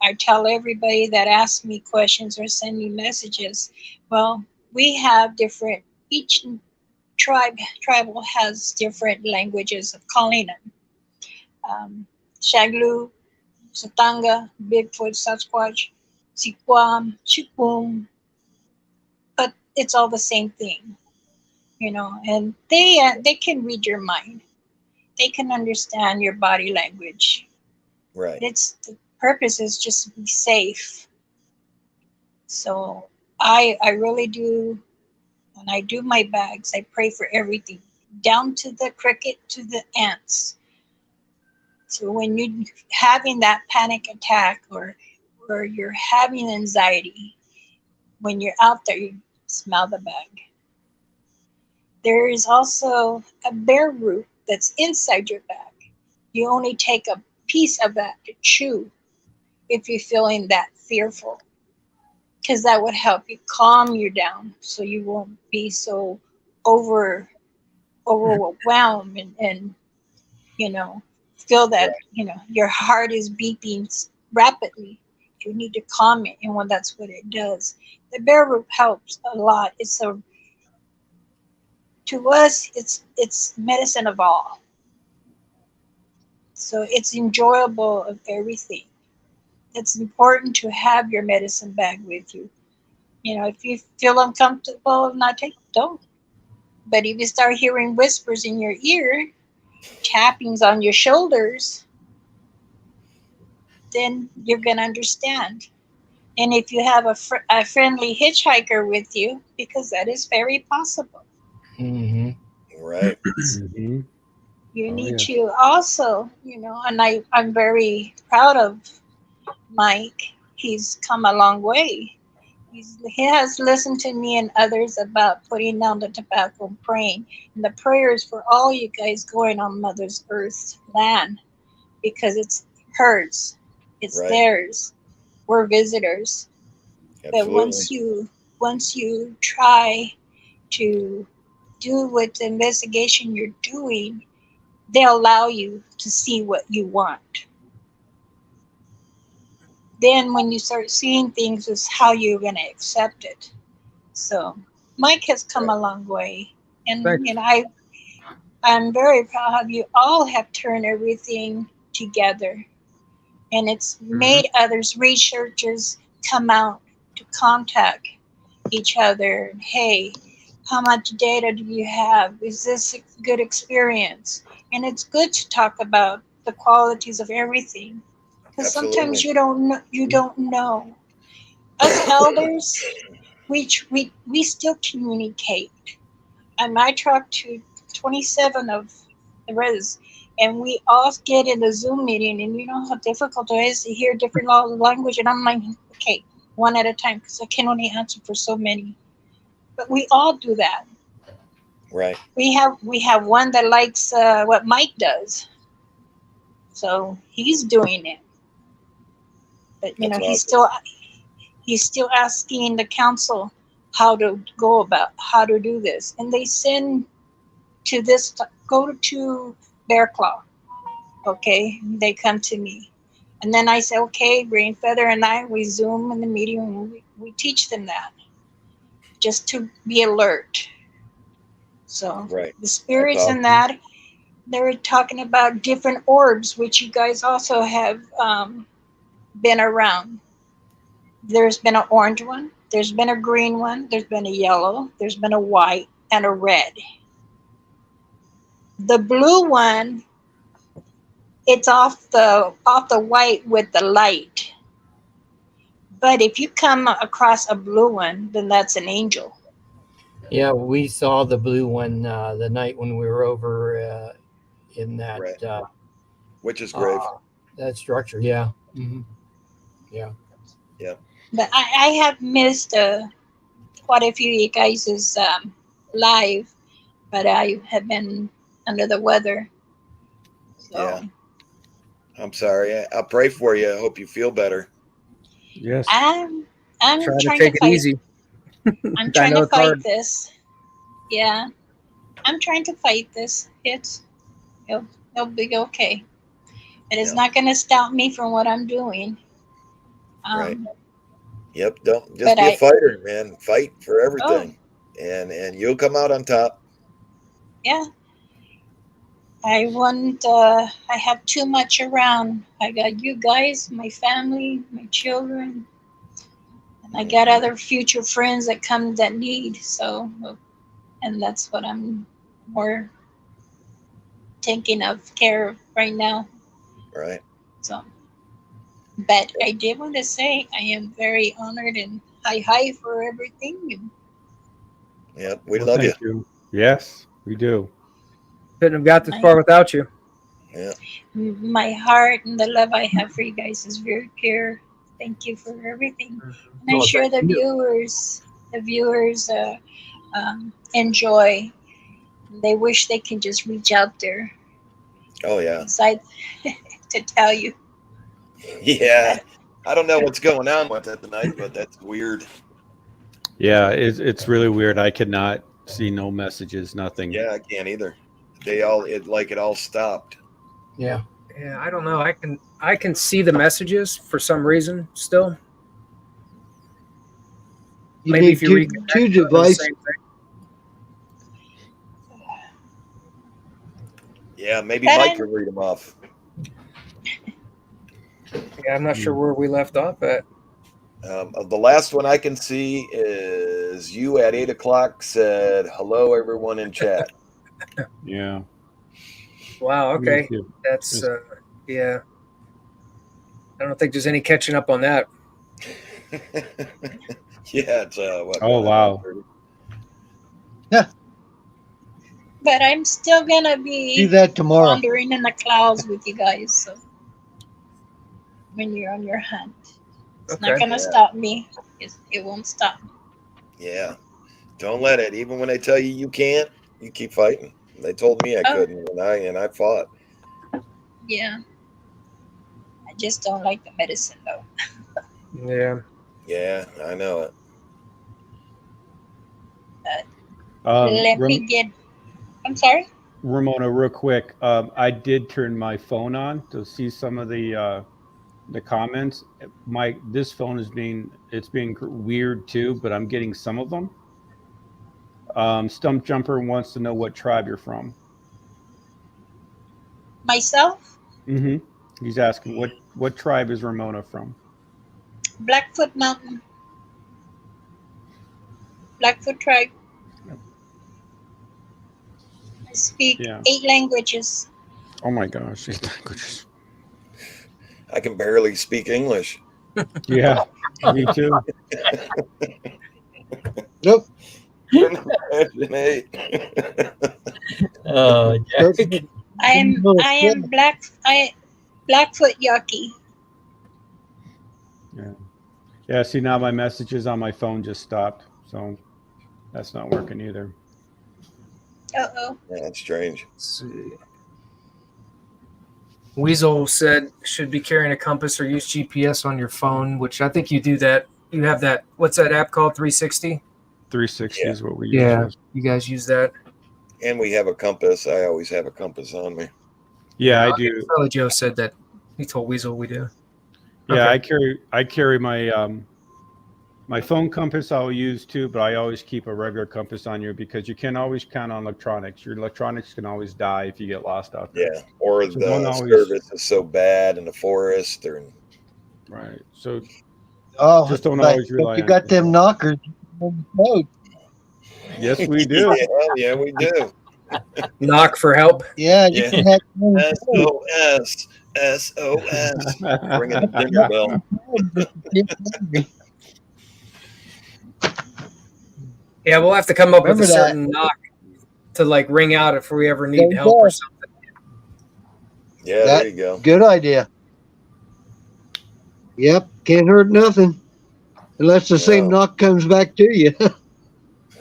I tell everybody that asks me questions or send me messages, well, we have different, each tribal has different languages of calling them. Shaglu, Satanga, Bigfoot, Sasquatch, Siquam, Chipum, but it's all the same thing. and they can read your mind. They can understand your body language. Right. It's the purpose is just to be safe. So I really do. When I do my bags, I pray for everything, down to the cricket, to the ants. So when you're having that panic attack, or you're having anxiety, when you're out there, you smell the bag. There is also a bear root that's inside your bag. You only take a piece of that to chew if you're feeling that fearful, because that would help you calm you down so you won't be so over overwhelmed, and you know feel that Right. your heart is beating rapidly. You need to calm it, and when that's what it does, the bear root helps a lot. It's a To us, it's medicine of all, so it's enjoyable of everything. It's important to have your medicine bag with you. If you feel uncomfortable of not taking, don't. But if you start hearing whispers in your ear, tappings on your shoulders, then you're going to understand. And if you have a friendly hitchhiker with you, because that is very possible, Hmm. Right. Hmm. you Oh need yes. to also, and I'm very proud of Mike. He's come a long way. He has listened to me and others about putting down the tobacco and praying. And the prayers for all you guys going on Mother's Earth land, because it's hers, it's Right. theirs. We're visitors. But Absolutely. once you try to do what the investigation you're doing, they allow you to see what you want. Then when you start seeing things, is how you're going to accept it. So Mike has come Right. a long way, and Thanks. I'm very proud of you. All have turned everything together, and it's Hmm. made others researchers come out to contact each other. Hey, how much data do you have? Is this a good experience? And it's good to talk about the qualities of everything, because sometimes Absolutely. you don't know. Us elders, we still communicate. I talked to 27 of the res, and we all get in the Zoom meeting, and you know how difficult it is to hear different language. And I'm like, okay, one at a time, because I can only answer for so many. But we all do that. Right. We have one that likes what Mike does, so he's doing it. But That's awesome. he's still asking the council how to go about how to do this, and they send to this go to Bear Claw. Okay, they come to me, and then I say, okay, Rain Feather and I, we Zoom in the meeting, and we teach them that, just to be alert. So Right. the That's spirits in awesome. that, they're talking about different orbs, which you guys also have been around. There's been an orange one, there's been a green one, there's been a yellow, there's been a white, and a red. The blue one, it's off the white with the light. But if you come across a blue one, then that's an angel. Yeah, we saw the blue one the night when we were over in Right. Witch's grave. uh, that structure. Yeah. Hmm. Yeah. Yep. But I have missed quite a few of you guys' live, but I have been under the weather. Yeah. So I'm sorry. I'll pray for you. I hope you feel better. Yes. I'm Try to trying to take it fight. easy. I'm I trying know to it's fight hard. this. Yeah, I'm trying to fight this. It'll, it'll be okay. It is Yeah. not going to stop me from what I'm doing. Right. Um, Yep. Don't just but be a fighter, man. Fight for oh everything, and you'll come out on top. yeah, I have too much around. I got you guys, my family, my children, and I got Hmm. other future friends that come that need. So and that's what I'm more taking of care of right now. Right. So, but I did want to say I am very honored and hi for everything. Yep. We Well, love you. thank you. Yes, we do. Couldn't have got this My far without you. Yeah. my heart and the love I have for you guys is very pure. Thank you for everything, and I'm Well, sure thank you. the viewers enjoy. They wish they can just reach out there Oh yeah. inside to tell you. Yeah. I don't know what's going on with it tonight, but that's weird. Yeah, it's really weird. I cannot see no messages, nothing. Yeah, I can't either. It all stopped. Yeah. Yeah, I don't know. I can see the messages for some reason still. You Maybe need if you two reconnect, it'll do the devices. same thing. Yeah, maybe But Mike I'm- can read them off. Yeah, I'm not sure where we left off at. The last one I can see is you at 8:00 said hello everyone in chat. Yeah. Wow. Let me Okay, see. that's yeah. I don't think there's any catching up on that. Yeah, it's what? Oh, wow. 1:30? but I'm still gonna Do be that tomorrow. wandering in the clouds with you guys. So when you're on your hunt, it's not Okay. gonna Yeah. stop me. It won't stop. Yeah. Don't let it. Even when they tell you you can't, you keep fighting. They told me I Oh. couldn't, and I fought. Yeah. I just don't like the medicine though. Yeah. Yeah, I know it. Let me get. I'm sorry. Ramona, real quick. I did turn my phone on to see some of the comments. This phone is being weird too, but I'm getting some of them. Stump Jumper wants to know what tribe you're from. Myself, Mm-hmm. He's asking what tribe is Ramona from? Blackfoot Mountain, Blackfoot tribe. I speak Yeah. 8 languages. Oh my gosh, 8 languages. I can barely speak English. Yeah, me too. Nope. Imagine 8. Jack. I am Blackfoot Yaqui. Yeah. Yeah. See, now my messages on my phone just stopped, so that's not working either. Oh. Yeah, that's strange. Let's see. Weasel said should be carrying a compass or use GPS on your phone, which I think you do that. You have that. What's that app called? 360. 360 Yeah. is what we Yeah, use. you guys use that. And we have a compass. I always have a compass on me. Yeah, I do. Charlie Joe said that. He told Weasel we do. Yeah, Okay. I carry my my phone compass I'll use too, but I always keep a regular compass on you because you can't always count on electronics. Your electronics can always die if you get lost out there. Yeah. Or So don't the always- service is so bad in the forest or Right. So Oh, just don't but always rely you on got them people. knockers on the road. Yes, we do. yeah, we do. Knock for help. Yeah, Yeah. you can have them on the road. SOS. SOS. Ringing the dinner bell. Yeah, we'll have to come up with Remember a that. certain knock to like ring out if we ever There need you help go. or something. Yeah, That- there you go. Good idea. Yep, can't hurt nothing. Unless the same No. knock comes back to you.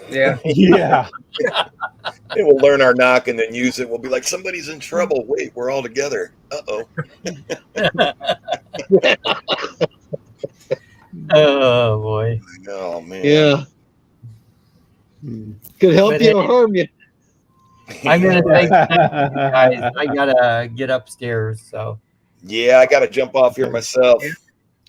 Yeah. Yeah. It will learn our knock and then use it. We'll be like, somebody's in trouble. Wait, we're all together. Uh-oh. Oh boy. Oh, man. Yeah, Hmm. could help But you hey, or harm you. I'm gonna say guys, I gotta get upstairs. So Yeah, I got to jump off here myself.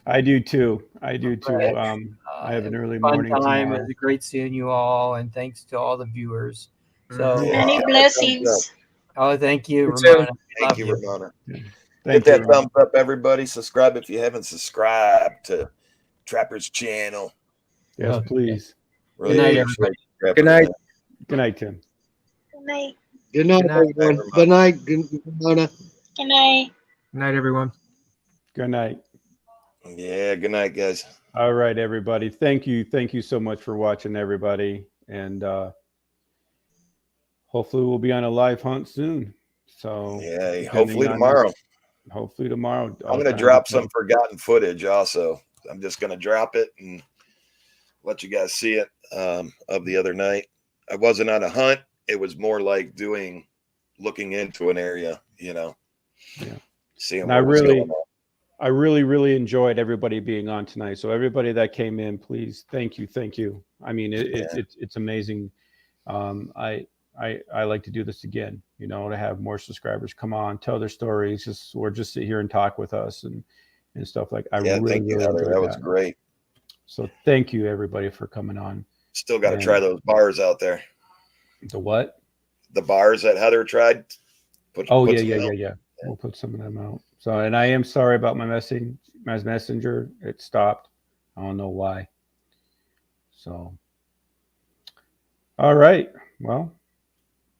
I do too. I do too. Right. I have an it was early a fun morning time. tomorrow. It was great seeing you all, and thanks to all the viewers. So, Yeah. Many blessings. oh, thank you, You too. Ramona. Thank Love you, you. Ramona. Thank Hit that you. thumbs up, everybody. Subscribe if you haven't subscribed to Trapper's channel. Yes, Okay. please. Really Good night, appreciate everybody. Trapper Good night. tonight. Good night, Tim. Good night. Good night, Good night. everyone. Good night, Mona. Good night. Good night, everyone. Good night. Yeah, good night, guys. All right, everybody. Thank you so much for watching, everybody, and hopefully we'll be on a live hunt soon. So Yeah, depending hopefully on- tomorrow. Hopefully tomorrow. I'm going to drop some forgotten footage also. I'm just going to drop it and let you guys see it of the other night. I wasn't on a hunt. It was more like looking into an area, you know. Yeah. Seeing And what was going on. I really enjoyed everybody being on tonight. So everybody that came in, please, thank you. I mean, it's amazing. I like to do this again, you know, to have more subscribers come on, tell their stories, or just sit here and talk with us and stuff like. I Yeah, really, thank you, really Heather. enjoyed That was great. So thank you, everybody, for coming on. Still got to try those bars out there. The what? The bars that Heather tried. Yeah. We'll put some of them out. So, and I am sorry about my messenger. It stopped. I don't know why. So, all right. Well,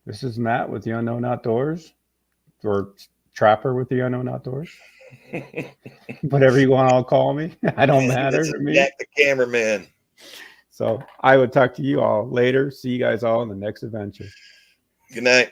this is Matt with the Unknown Outdoors, or Trapper with the Unknown Outdoors. Whatever you want, I'll call me. I don't matter This is to me. Jack the cameraman. So I will talk to you all later. See you guys all in the next adventure. Good night.